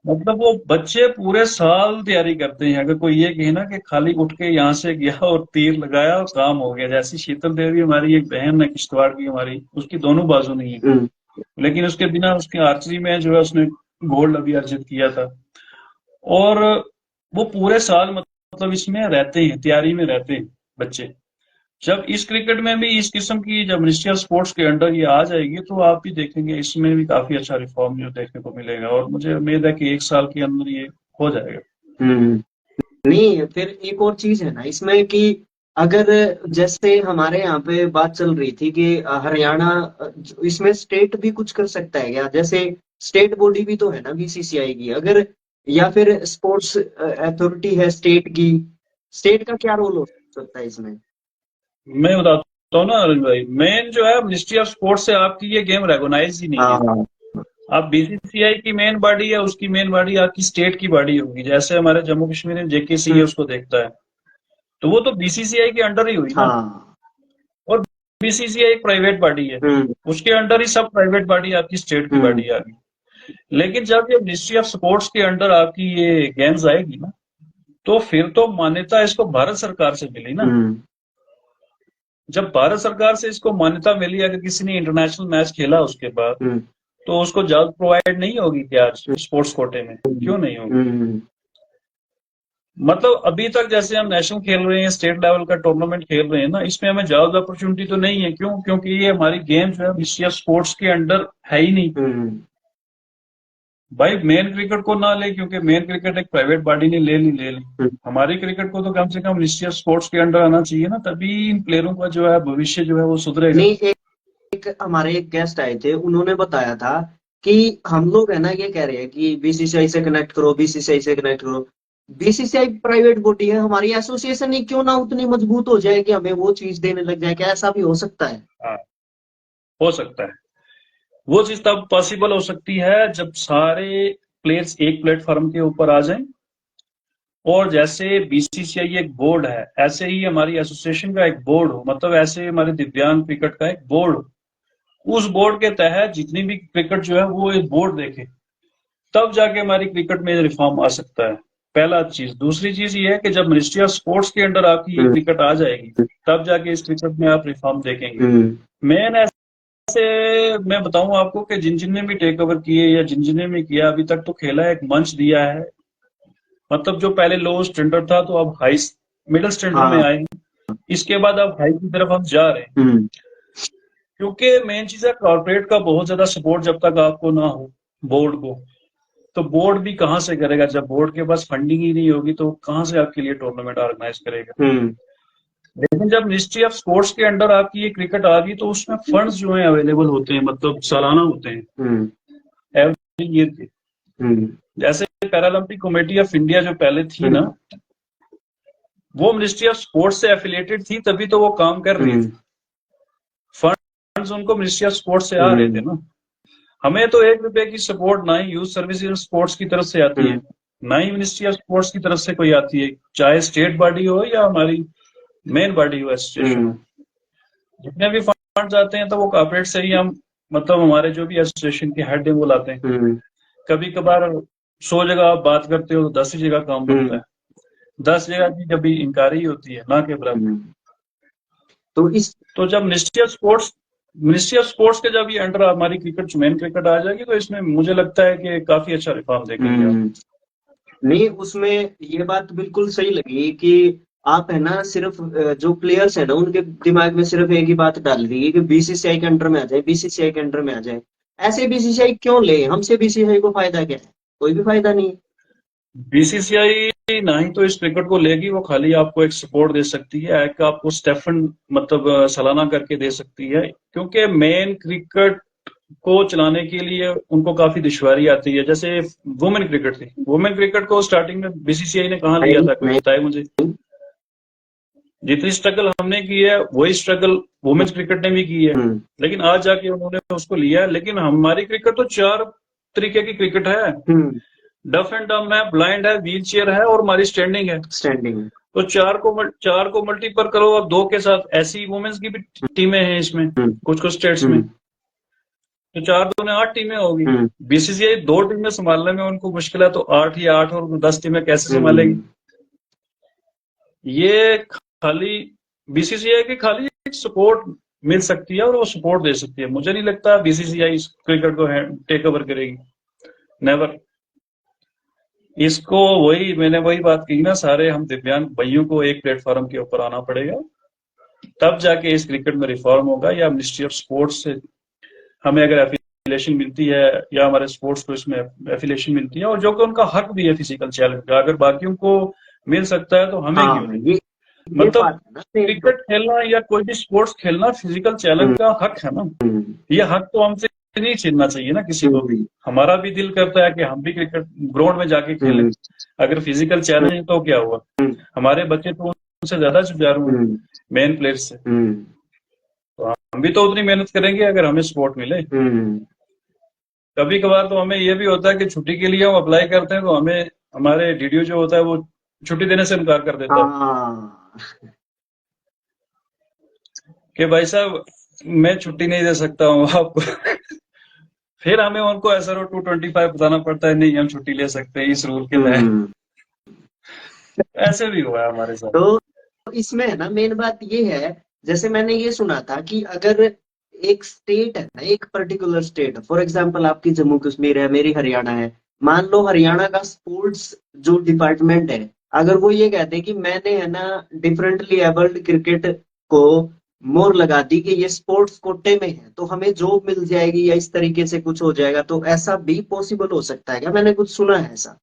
मतलब वो बच्चे पूरे साल तैयारी करते हैं, अगर कोई ये कहे ना कि खाली उठ के यहाँ से गया और तीर लगाया और काम हो गया, जैसी शीतल देवी हमारी एक बहन है किश्तवाड़ की हमारी, उसकी दोनों बाजू नहीं है, हम्म, लेकिन उसके बिना उसके आर्चरी में जो है उसने गोल्ड अभी अर्जित किया था। और वो पूरे साल मतलब इसमें रहते हैं, तैयारी में रहते हैं बच्चे। जब इस क्रिकेट में भी इस किस्म की जब मिनिस्ट्री ऑफ स्पोर्ट्स के अंडर ये आ जाएगी, तो आप भी देखेंगे इसमें भी काफी अच्छा रिफॉर्म जो देखने को मिलेगा, और मुझे उम्मीद है कि 1 साल के अंदर ये हो जाएगा। हम्म। नहीं, फिर एक और चीज है ना इसमें कि अगर जैसे हमारे यहाँ पे बात चल रही थी कि हरियाणा इसमें स्टेट भी कुछ कर सकता है क्या, जैसे स्टेट बॉडी भी तो है ना बीसीसीआई की, अगर या फिर स्पोर्ट्स अथॉरिटी है स्टेट की, स्टेट का क्या रोल हो सकता है इसमें? मैं बताता हूँ ना अरुण भाई, मेन जो है मिनिस्ट्री ऑफ स्पोर्ट्स से आपकी ये गेम रेगोनाइज ही नहीं है। हाँ, आप बीसीसीआई की मेन बॉडी है, उसकी मेन बॉडी आपकी स्टेट की बॉडी होगी, जैसे हमारे जम्मू कश्मीर में जेकेसी है हम्म, उसको देखता है, तो वो तो बीसीसीआई के अंडर ही हुई ना। हाँ। और बीसीसीआई एक प्राइवेट बॉडी है, उसके अंडर ही सब प्राइवेट बॉडी आपकी स्टेट की बॉडी आ गई। लेकिन जब ये मिनिस्ट्री ऑफ स्पोर्ट्स के अंडर आपकी ये गेम्स आएगी ना, तो फिर तो मान्यता इसको भारत सरकार से मिली ना। जब भारत सरकार से इसको मान्यता मिली, अगर किसी ने इंटरनेशनल मैच खेला उसके बाद, तो उसको जॉब प्रोवाइड नहीं होगी क्या आज स्पोर्ट्स कोटे में? क्यों नहीं होगी? मतलब अभी तक जैसे हम नेशनल खेल रहे हैं, स्टेट लेवल का टूर्नामेंट खेल रहे हैं ना, इसमें हमें जॉब अपॉर्चुनिटी तो नहीं है। क्यों? क्योंकि ये हमारी गेम जो है मिनिस्ट्री ऑफ स्पोर्ट्स के अंडर है ही नहीं। भाई मेन क्रिकेट को ना ले, क्योंकि मेन क्रिकेट एक प्राइवेट बॉडी ने ले ली। हमारी क्रिकेट को तो कम से कम मिनिस्ट्री ऑफ स्पोर्ट्स के अंडर आना चाहिए ना, तभी इन प्लेयरों का जो है भविष्य जो है वो सुधरेगा। नहीं, एक हमारे एक गेस्ट आए थे, उन्होंने बताया था कि हम लोग है ना ये कह रहे हैं कि बीसीसीआई से कनेक्ट करो, बीसीसीआई से कनेक्ट करो। बीसीसीआई प्राइवेट बॉडी है, हमारी एसोसिएशन ही क्यों ना उतनी मजबूत हो जाए कि हमें वो चीज देने लग जाए। क्या ऐसा भी हो सकता है? हाँ, हो सकता है। वो चीज तब पॉसिबल हो सकती है जब सारे प्लेयर्स एक प्लेटफॉर्म के ऊपर आ जाएं। और जैसे बीसीसीआई एक बोर्ड है, ऐसे ही हमारी एसोसिएशन का एक बोर्ड हो, मतलब ऐसे हमारे दिव्यांग क्रिकेट का एक बोर्ड हो। उस बोर्ड के तहत जितनी भी क्रिकेट जो है वो एक बोर्ड देखे, तब जाके हमारी क्रिकेट में रिफॉर्म आ सकता है। पहला चीज। दूसरी चीज ये है कि जब मिनिस्ट्री ऑफ स्पोर्ट्स के अंडर आपकी ये क्रिकेट आ जाएगी, तब जाके इस क्रिकेट में आप रिफॉर्म देखेंगे। मेन ऐसे मैं बताऊं आपको कि जिन जिन ने भी टेक ओवर किए या जिन जिन ने भी किया अभी तक, तो खेला एक मंच दिया है। मतलब जो पहले लो स्टैंडर्ड था, तो अब हाई मिडिल स्टैंडर्ड में आए। इसके बाद अब हाई की तरफ हम जा रहे हैं। क्योंकि मेन चीज है कॉर्पोरेट का बहुत ज्यादा सपोर्ट जब तक आपको ना हो बोर्ड को, तो बोर्ड भी कहाँ से करेगा? जब बोर्ड के पास फंडिंग ही नहीं होगी तो कहाँ से आपके लिए टूर्नामेंट ऑर्गेनाइज करेगा? लेकिन जब मिनिस्ट्री ऑफ स्पोर्ट्स के अंडर आपकी ये क्रिकेट आ गई, तो उसमें फंड्स जो है अवेलेबल होते हैं, मतलब सालाना होते हैं, एवरी ईयर के। जैसे पैरालंपिक कमेटी ऑफ इंडिया जो पहले थी ना, वो मिनिस्ट्री ऑफ स्पोर्ट्स से एफिलिएटेड थी, तभी तो वो काम कर रही थी। फंड्स उनको मिनिस्ट्री ऑफ स्पोर्ट्स से आ रहे थे ना। हमें तो ₹1 की सपोर्ट ना ही यूथ सर्विसेज स्पोर्ट्स की तरफ से आती है, ना ही मिनिस्ट्री ऑफ स्पोर्ट्स की तरफ से कोई आती है, चाहे स्टेट बॉडी हो या हमारी मेन बॉडी हो एसोसिएशन। जितने भी फंड्स आते हैं तो वो कॉर्पोरेट से ही हम, मतलब हमारे जो भी एसोसिएशन के हेड है वो लाते हैं। कभी कभार 100 जगह आप बात करते हो तो 10 ही जगह काम बनता है, 10 जगह की कभी इंकारी होती है ना के बराबर। तो जब मिनिस्ट्री ऑफ स्पोर्ट्स के जब ये अंडर हमारी क्रिकेट मेन क्रिकेट आ जाएगी, तो इसमें मुझे लगता है कि काफी अच्छा रिफॉर्म देखेंगे आप। नहीं, उसमें ये बात बिल्कुल सही लगी कि आप है ना सिर्फ जो प्लेयर्स है ना उनके दिमाग में सिर्फ एक ही बात डाल दी कि बीसीसीआई के अंडर में आ जाए, बीसीसीआई के अंडर में आ जाए। ऐसे बीसीसीआई क्यों ले? हमसे बीसीसीआई को फायदा क्या है? कोई भी फायदा नहीं है। बीसीसीआई ना ही तो इस क्रिकेट को लेगी, वो खाली आपको एक सपोर्ट दे सकती है, एक आपको स्टेफन मतलब सालाना करके दे सकती है। क्योंकि मेन क्रिकेट को चलाने के लिए उनको काफी दुश्वारी आती है। जैसे वुमेन क्रिकेट थी, वुमेन क्रिकेट को स्टार्टिंग में बीसीसीआई ने कहाँ लिया था, कोई बताए मुझे? जितनी स्ट्रगल हमने की है वही स्ट्रगल वुमेन्स क्रिकेट ने भी की है, लेकिन आज जाके उन्होंने उसको लिया है। लेकिन हमारी क्रिकेट तो 4 तरीके की क्रिकेट है, डफ एंड डम है, ब्लाइंड है, व्हील चेयर है और हमारी स्टैंडिंग है। तो 4 को मल्टीपल करो, और 2 के साथ ऐसी वुमेन्स की भी टीमें हैं इसमें कुछ कुछ स्टेट्स में, तो 4 दूने 8 टीमें होगी। बीसीसीआई 2 टीमें संभालने में उनको मुश्किल है, तो 8 या 8 और 10 टीमें कैसे संभालेगी? ये खाली बीसीसीआई की खाली सपोर्ट मिल सकती है और वो सपोर्ट दे सकती है। मुझे नहीं लगता बीसीसीआई क्रिकेट को टेक ओवर करेगी, नेवर। इसको मैंने वही बात की ना, सारे हम दिव्यांग भाइयों को एक प्लेटफॉर्म के ऊपर आना पड़ेगा, तब जाके इस क्रिकेट में रिफॉर्म होगा। या मिनिस्ट्री ऑफ स्पोर्ट्स से हमें अगर एफिलिएशन मिलती है या हमारे स्पोर्ट्स को इसमें एफिलिएशन मिलती है, और जो कि उनका हक भी है फिजिकल चैलेंज का, अगर बाकियों को मिल सकता है तो हमें क्यों नहीं? मतलब क्रिकेट खेलना या कोई भी स्पोर्ट्स खेलना फिजिकल चैलेंज का हक है ना, ये हक तो हमसे नहीं छीनना चाहिए ना किसी को भी। हमारा भी दिल करता है कि हम भी क्रिकेट ग्राउंड में जाके खेलें। अगर फिजिकल चैलेंज है तो क्या हुआ, हमारे बच्चे तो उनसे ज्यादा जुझारू हैं मेन प्लेयर से, तो हम भी तो उतनी मेहनत करेंगे अगर हमें सपोर्ट मिले। कभी कभार तो हमें ये भी होता है कि छुट्टी के लिए हम अप्लाई करते हैं, तो हमें हमारे डीडीओ जो होता है वो छुट्टी देने से इनकार कर देता हाँ। कि भाई साहब मैं छुट्टी नहीं दे सकता हूँ आपको। फिर हमें उनको SRO 225 बताना पड़ता है, नहीं हम छुट्टी ले सकते हैं इस रूल के तहत। हम्म। ऐसे भी हुआ है हमारे साथ। तो इसमें है ना मेन बात ये है, जैसे मैंने ये सुना था कि अगर एक स्टेट है ना, एक पर्टिकुलर स्टेट, फॉर एग्जांपल आपकी जम्मू कश्मीर है, मेरी हरियाणा है, मान लो हरियाणा का स्पोर्ट्स जो डिपार्टमेंट है, अगर वो ये कहते हैं कि मैंने है ना डिफरेंटली एबल्ड क्रिकेट को मोहर लगा दी कि ये स्पोर्ट्स कोटे में है, तो हमें जॉब मिल जाएगी या इस तरीके से कुछ हो जाएगा, तो ऐसा भी पॉसिबल हो सकता है क्या? मैंने कुछ सुना है ऐसा।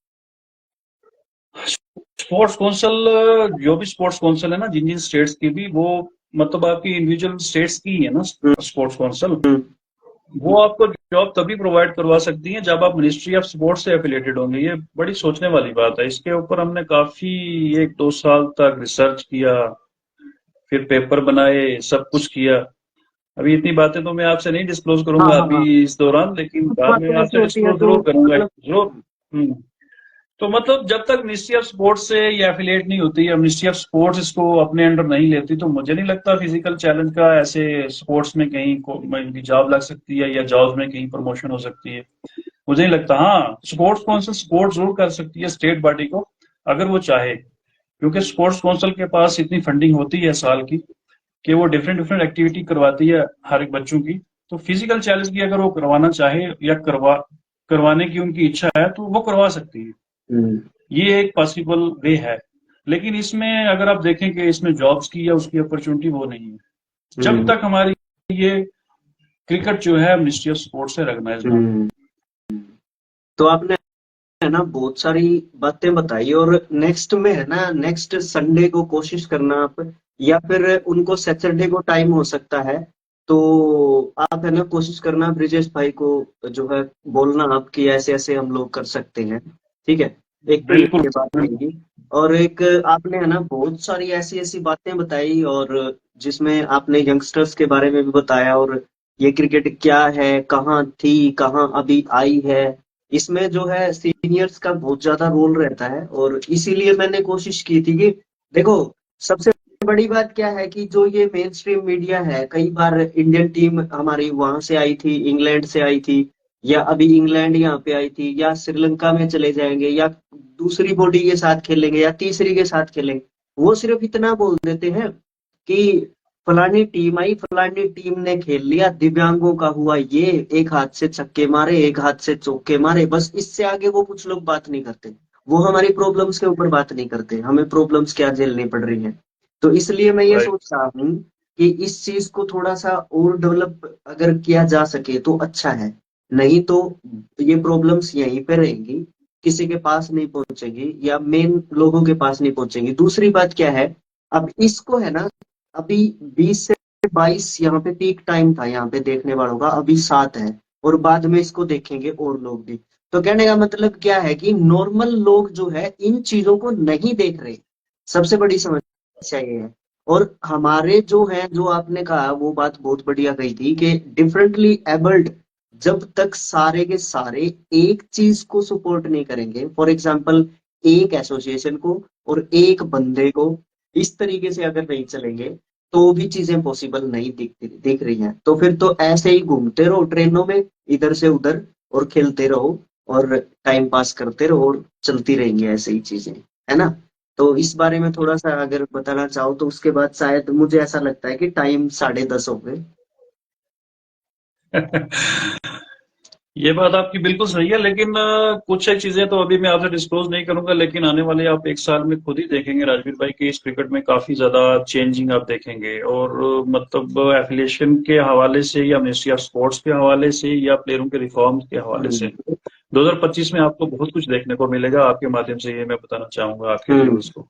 स्पोर्ट्स काउंसिल, जो भी स्पोर्ट्स काउंसिल है ना, जिन जिन स्टेट्स की भी, वो मतलब आपकी इंडिविजुअल स्टेट्स की ही है ना हम्म। Sports council. हम्म। वो आपको जॉब तभी प्रोवाइड करवा सकती है जब आप मिनिस्ट्री ऑफ स्पोर्ट्स से एफिलेटेड होंगे। ये बड़ी सोचने वाली बात है। इसके ऊपर हमने काफी 1-2 साल तक रिसर्च किया, फिर पेपर बनाए, सब कुछ किया। अभी इतनी बातें तो मैं आपसे नहीं डिस्क्लोज हाँ करूंगा हाँ अभी हाँ। इस दौरान, लेकिन कुछ बाद में बातें ऐसी आपसे होती है डिस्क्लोज जो जरूर करूंगा मतलब जरूर। हम्म। तो मतलब जब तक मिनिस्ट्री ऑफ स्पोर्ट्स से ये एफिलिएट नहीं होती या मिनिस्ट्री ऑफ स्पोर्ट्स इसको अपने अंडर नहीं लेती, तो मुझे नहीं लगता फिजिकल चैलेंज का ऐसे स्पोर्ट्स में कहीं इनकी जॉब लग सकती है या जॉब में कहीं प्रमोशन हो सकती है। मुझे नहीं लगता। हाँ, स्पोर्ट्स काउंसिल सपोर्ट जरूर कर सकती है स्टेट बॉडी को, अगर वो चाहे, क्योंकि स्पोर्ट्स काउंसिल के पास इतनी फंडिंग होती है साल की कि वो डिफरेंट डिफरेंट एक्टिविटी करवाती है हर एक बच्चों की। तो फिजिकल चैलेंज की अगर वो करवाना चाहे या करवाने की उनकी इच्छा है तो वो करवा सकती है। हम्म। ये एक पॉसिबल वे है। लेकिन इसमें अगर आप देखें कि इसमें जॉब्स की या उसकी अपॉर्चुनिटी वो नहीं है जब हम्म। तक हमारी ये क्रिकेट जो है मिनिस्ट्री ऑफ स्पोर्ट्स से रिकॉग्नाइज ना हो। हम्म। तो आपने है ना बहुत सारी बातें बताई, और नेक्स्ट में है ना नेक्स्ट संडे को कोशिश करना आप, या फिर उनको सैटरडे को टाइम हो सकता है, तो आप है ना कोशिश करना ब्रिजेश भाई को जो है बोलना आप कि ऐसे ऐसे हम लोग कर सकते हैं। ठीक है, एक तो बिल्कुल ये बात बिल्कुल। रहेगी। और एक आपने है ना बहुत सारी ऐसी ऐसी बातें बताई, और जिसमें आपने यंगस्टर्स के बारे में भी बताया, और ये क्रिकेट क्या है, कहाँ थी, कहाँ अभी आई है, इसमें जो है सीनियर्स का बहुत ज्यादा रोल रहता है। और इसीलिए मैंने कोशिश की थी कि देखो, सबसे बड़ी बात क्या है कि जो ये मेन स्ट्रीम मीडिया है, कई बार इंडियन टीम हमारी वहां से आई थी, इंग्लैंड से आई थी, या अभी इंग्लैंड यहाँ पे आई थी, या श्रीलंका में चले जाएंगे, या दूसरी बॉडी के साथ खेलेंगे, या तीसरी के साथ खेलेंगे, वो सिर्फ इतना बोल देते हैं कि फलानी टीम आई, फलानी टीम ने खेल लिया, दिव्यांगों का हुआ ये, एक हाथ से छक्के मारे, एक हाथ से चौके मारे, बस इससे आगे वो कुछ लोग बात नहीं करते। वो हमारी प्रॉब्लम्स के ऊपर बात नहीं करते, हमें प्रॉब्लम्स क्या झेलनी पड़ रही है। तो इसलिए मैं ये राइट। सोच रहा हूँ कि इस चीज को थोड़ा सा और डेवलप अगर किया जा सके तो अच्छा है, नहीं तो ये प्रॉब्लम्स यहीं पे रहेंगी, किसी के पास नहीं पहुंचेगी, या मेन लोगों के पास नहीं पहुंचेंगी। दूसरी बात क्या है, अब इसको है ना, अभी 20 से 22 यहाँ पे पीक टाइम था यहाँ पे देखने वालों का, अभी 7 है, और बाद में इसको देखेंगे और लोग भी। तो कहने का मतलब क्या है कि नॉर्मल लोग जो है इन चीजों को नहीं देख रहे, सबसे बड़ी समस्या ये है। और हमारे जो है, जो आपने कहा वो बात बहुत बढ़िया कही थी कि डिफरेंटली एबल्ड जब तक सारे के सारे एक चीज को सपोर्ट नहीं करेंगे, फॉर एग्जाम्पल एक एसोसिएशन को और एक बंदे को, इस तरीके से अगर नहीं चलेंगे तो भी चीजें पॉसिबल नहीं दिख रही हैं। तो फिर तो ऐसे ही घूमते रहो ट्रेनों में इधर से उधर, और खेलते रहो, और टाइम पास करते रहो, और चलती रहेंगी ऐसे ही चीजें, है ना? तो इस बारे में थोड़ा सा अगर बताना चाहो, तो उसके बाद शायद मुझे ऐसा लगता है कि टाइम 10:30 हो गए। ये बात आपकी बिल्कुल सही है, लेकिन कुछ एक चीजें तो अभी मैं आपसे डिस्क्लोज नहीं करूंगा, लेकिन आने वाले आप 1 साल में खुद ही देखेंगे राजवीर भाई कि इस क्रिकेट में काफी ज्यादा चेंजिंग आप देखेंगे। और मतलब एफिलिएशन के हवाले से या मिनिस्ट्री ऑफ स्पोर्ट्स के हवाले से या प्लेयरों के रिफॉर्म्स के हवाले से हम्म। 2025 में आपको बहुत कुछ देखने को मिलेगा। आपके माध्यम से ये मैं बताना चाहूंगा आपके हम्म। व्यूअर्स को।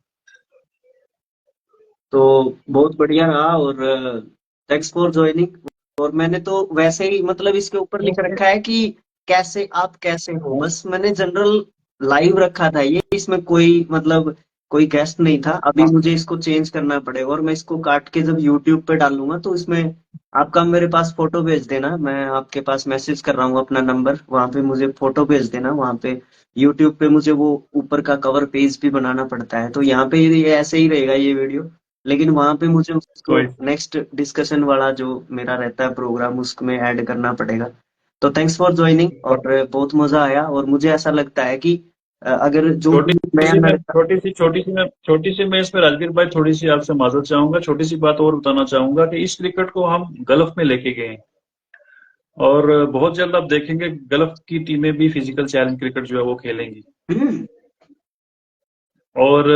तो बहुत बढ़िया रहा, और थैंक्स फॉर ज्वाइनिंग। और मैंने तो वैसे ही मतलब इसके ऊपर लिख रखा है कि कैसे आप कैसे हो, बस मैंने जनरल लाइव रखा था ये, इसमें कोई मतलब कोई गेस्ट नहीं था। अभी मुझे इसको चेंज करना पड़ेगा और मैं इसको काट के जब यूट्यूब पे डालूंगा तो इसमें आपका मेरे पास फोटो भेज देना। मैं आपके पास मैसेज कर रहा हूँ अपना नंबर, वहां पे मुझे फोटो भेज देना। वहां पे यूट्यूब पे मुझे वो ऊपर का कवर पेज भी बनाना पड़ता है, तो यहाँ पे ये ऐसे ही रहेगा ये वीडियो, लेकिन वहां पे मुझे उसको कोई नेक्स्ट डिस्कशन वाला जो मेरा रहता है प्रोग्राम उसमें ऐड करना पड़ेगा। तो थैंक्स फॉर ज्वाइनिंग, और बहुत मजा आया। और मुझे ऐसा लगता है कि अगर जो छोटी भी नया सी मैं लड़का। छोटी सी मैं इसमें राजवीर भाई थोड़ी सी आपसे माजरत चाहूंगा, छोटी सी बात और बताना चाहूंगा कि इस क्रिकेट को हम गल्फ में लेके गए हैं और बहुत जल्द आप देखेंगे गल्फ की टीमें भी फिजिकल चैलेंज क्रिकेट जो है वो खेलेंगी। हम्म। और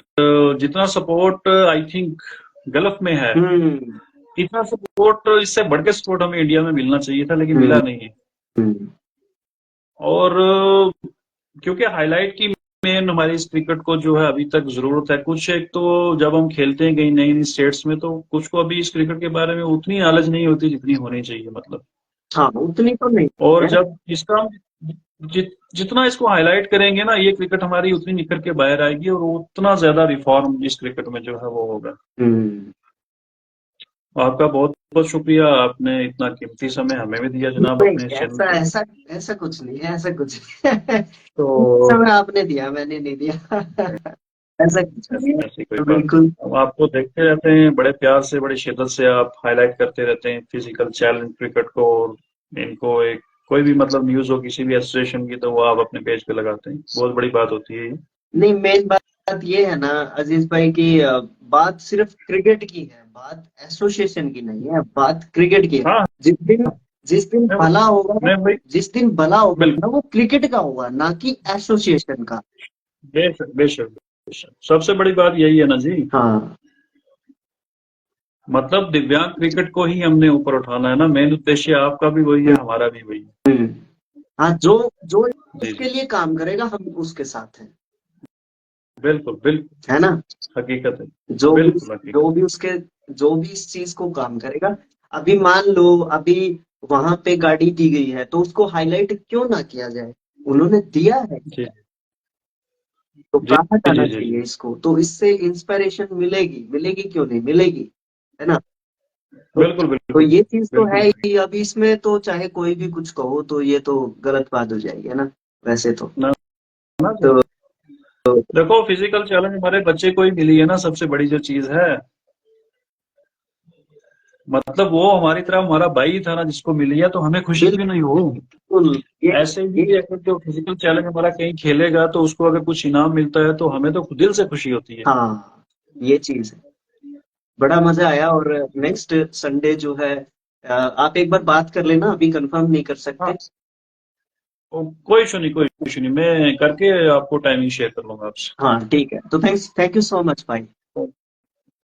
जितना सपोर्ट आई थिंक गल्फ में है, हम्म। इतना सपोर्ट, इससे बढ़ के सपोर्ट हमें इंडिया में मिलना चाहिए था, लेकिन हम्म। मिला नहीं है। हम्म। और क्योंकि हाईलाइट की मेन हमारी इस क्रिकेट को जो है अभी तक जरूरत है कुछ, एक तो जब हम खेलते हैं कहीं नई नई स्टेट्स में तो कुछ को अभी इस क्रिकेट के बारे में उतनी नॉलेज नहीं होती जितनी होनी चाहिए, मतलब। हाँ, उतनी तो नहीं और है। जब इसका हम जितना इसको हाईलाइट करेंगे ना, ये क्रिकेट हमारी उतनी निखर के बाहर आएगी और उतना ज्यादा रिफॉर्म इस क्रिकेट में जो है वो होगा। हम्म। आपका बहुत बहुत शुक्रिया, आपने इतना कीमती समय हमें भी दिया जनाब नहीं, अपने इस चैनल ऐसा पे। ऐसा ऐसा कुछ नहीं है, ऐसा कुछ नहीं है। तो समय आपने दिया, मैंने नहीं दिया। ऐसा कुछ नहीं है। ऐसी कोई तो बात बिल्कुल। नहीं, हम आपको देखते रहते हैं, बड़े प्यार से बड़ी शिद्दत से आप हाईलाइट करते रहते हैं फिजिकल चैलेंज क्रिकेट को, और इनको एक कोई भी मतलब न्यूज हो किसी भी एसोसिएशन की तो वो आप अपने पेज पे लगाते हैं, बहुत बड़ी बात होती है ये। नहीं, मेन बात ये है ना अजीज भाई की बात सिर्फ क्रिकेट की है, बात एसोसिएशन की नहीं है, बात क्रिकेट की है। हाँ, जिस दिन जिस दिन मैं भला होगा, मैं भाई जिस दिन भला होगा ना, बिल्कुल, वो क्रिकेट का होगा, ना कि एसोसिएशन का। बेशक बेशक बेशक, सबसे बड़ी बात यही है ना जी, हाँ। मतलब दिव्यांग क्रिकेट को ही हमने ऊपर उठाना है ना, मेन उद्देश्य आपका भी वही है, हमारा भी वही है। हम्म। हाँ, जो जो जी इसके जी, लिए काम करेगा हम उसके साथ हैं, बिल्कुल बिल्कुल, है ना। हकीकत है, जो भी बिल्कुल जो हकीकत भी उसके जो भी इस चीज को काम करेगा। अभी मान लो, अभी वहां पे गाड़ी दी गई है तो उसको हाईलाइट क्यों ना किया जाए, उन्होंने दिया है है। जी तो जी कहा जी जाना जी जी, चाहिए इसको, तो इससे इंस्पिरेशन मिलेगी, मिलेगी क्यों नहीं मिलेगी, है ना। तो, बिल्कुल तो बिल्कुल ये चीज तो है बिल्कुल ही। अभी इसमें तो चाहे कोई भी कुछ कहो तो ये तो गलत बात हो जाएगी, है ना, वैसे तो। ना, ना जी। तो देखो फिजिकल चैलेंज हमारे बच्चे को ही मिली है ना, सबसे बड़ी जो चीज है, मतलब वो हमारी तरह हमारा भाई था ना जिसको मिली है, तो हमें खुशी क्यों नहीं हो। बिल्कुल। ये ऐसे ये ही अगर जो फिजिकल चैलेंज हमारा कहीं खेलेगा तो उसको अगर कुछ इनाम मिलता है तो हमें तो दिल से खुशी होती है। हाँ, ये चीज है। बड़ा मजा आया। और नेक्स्ट संडे जो है, आप एक बार बात कर लेना, अभी कंफर्म नहीं कर हाँ, सकते। तो कोई इशू नहीं, कोई इशू नहीं, मैं करके आपको टाइमिंग शेयर कर लूंगा आपसे। हाँ ठीक है, तो थैंक यू सो मच भाई।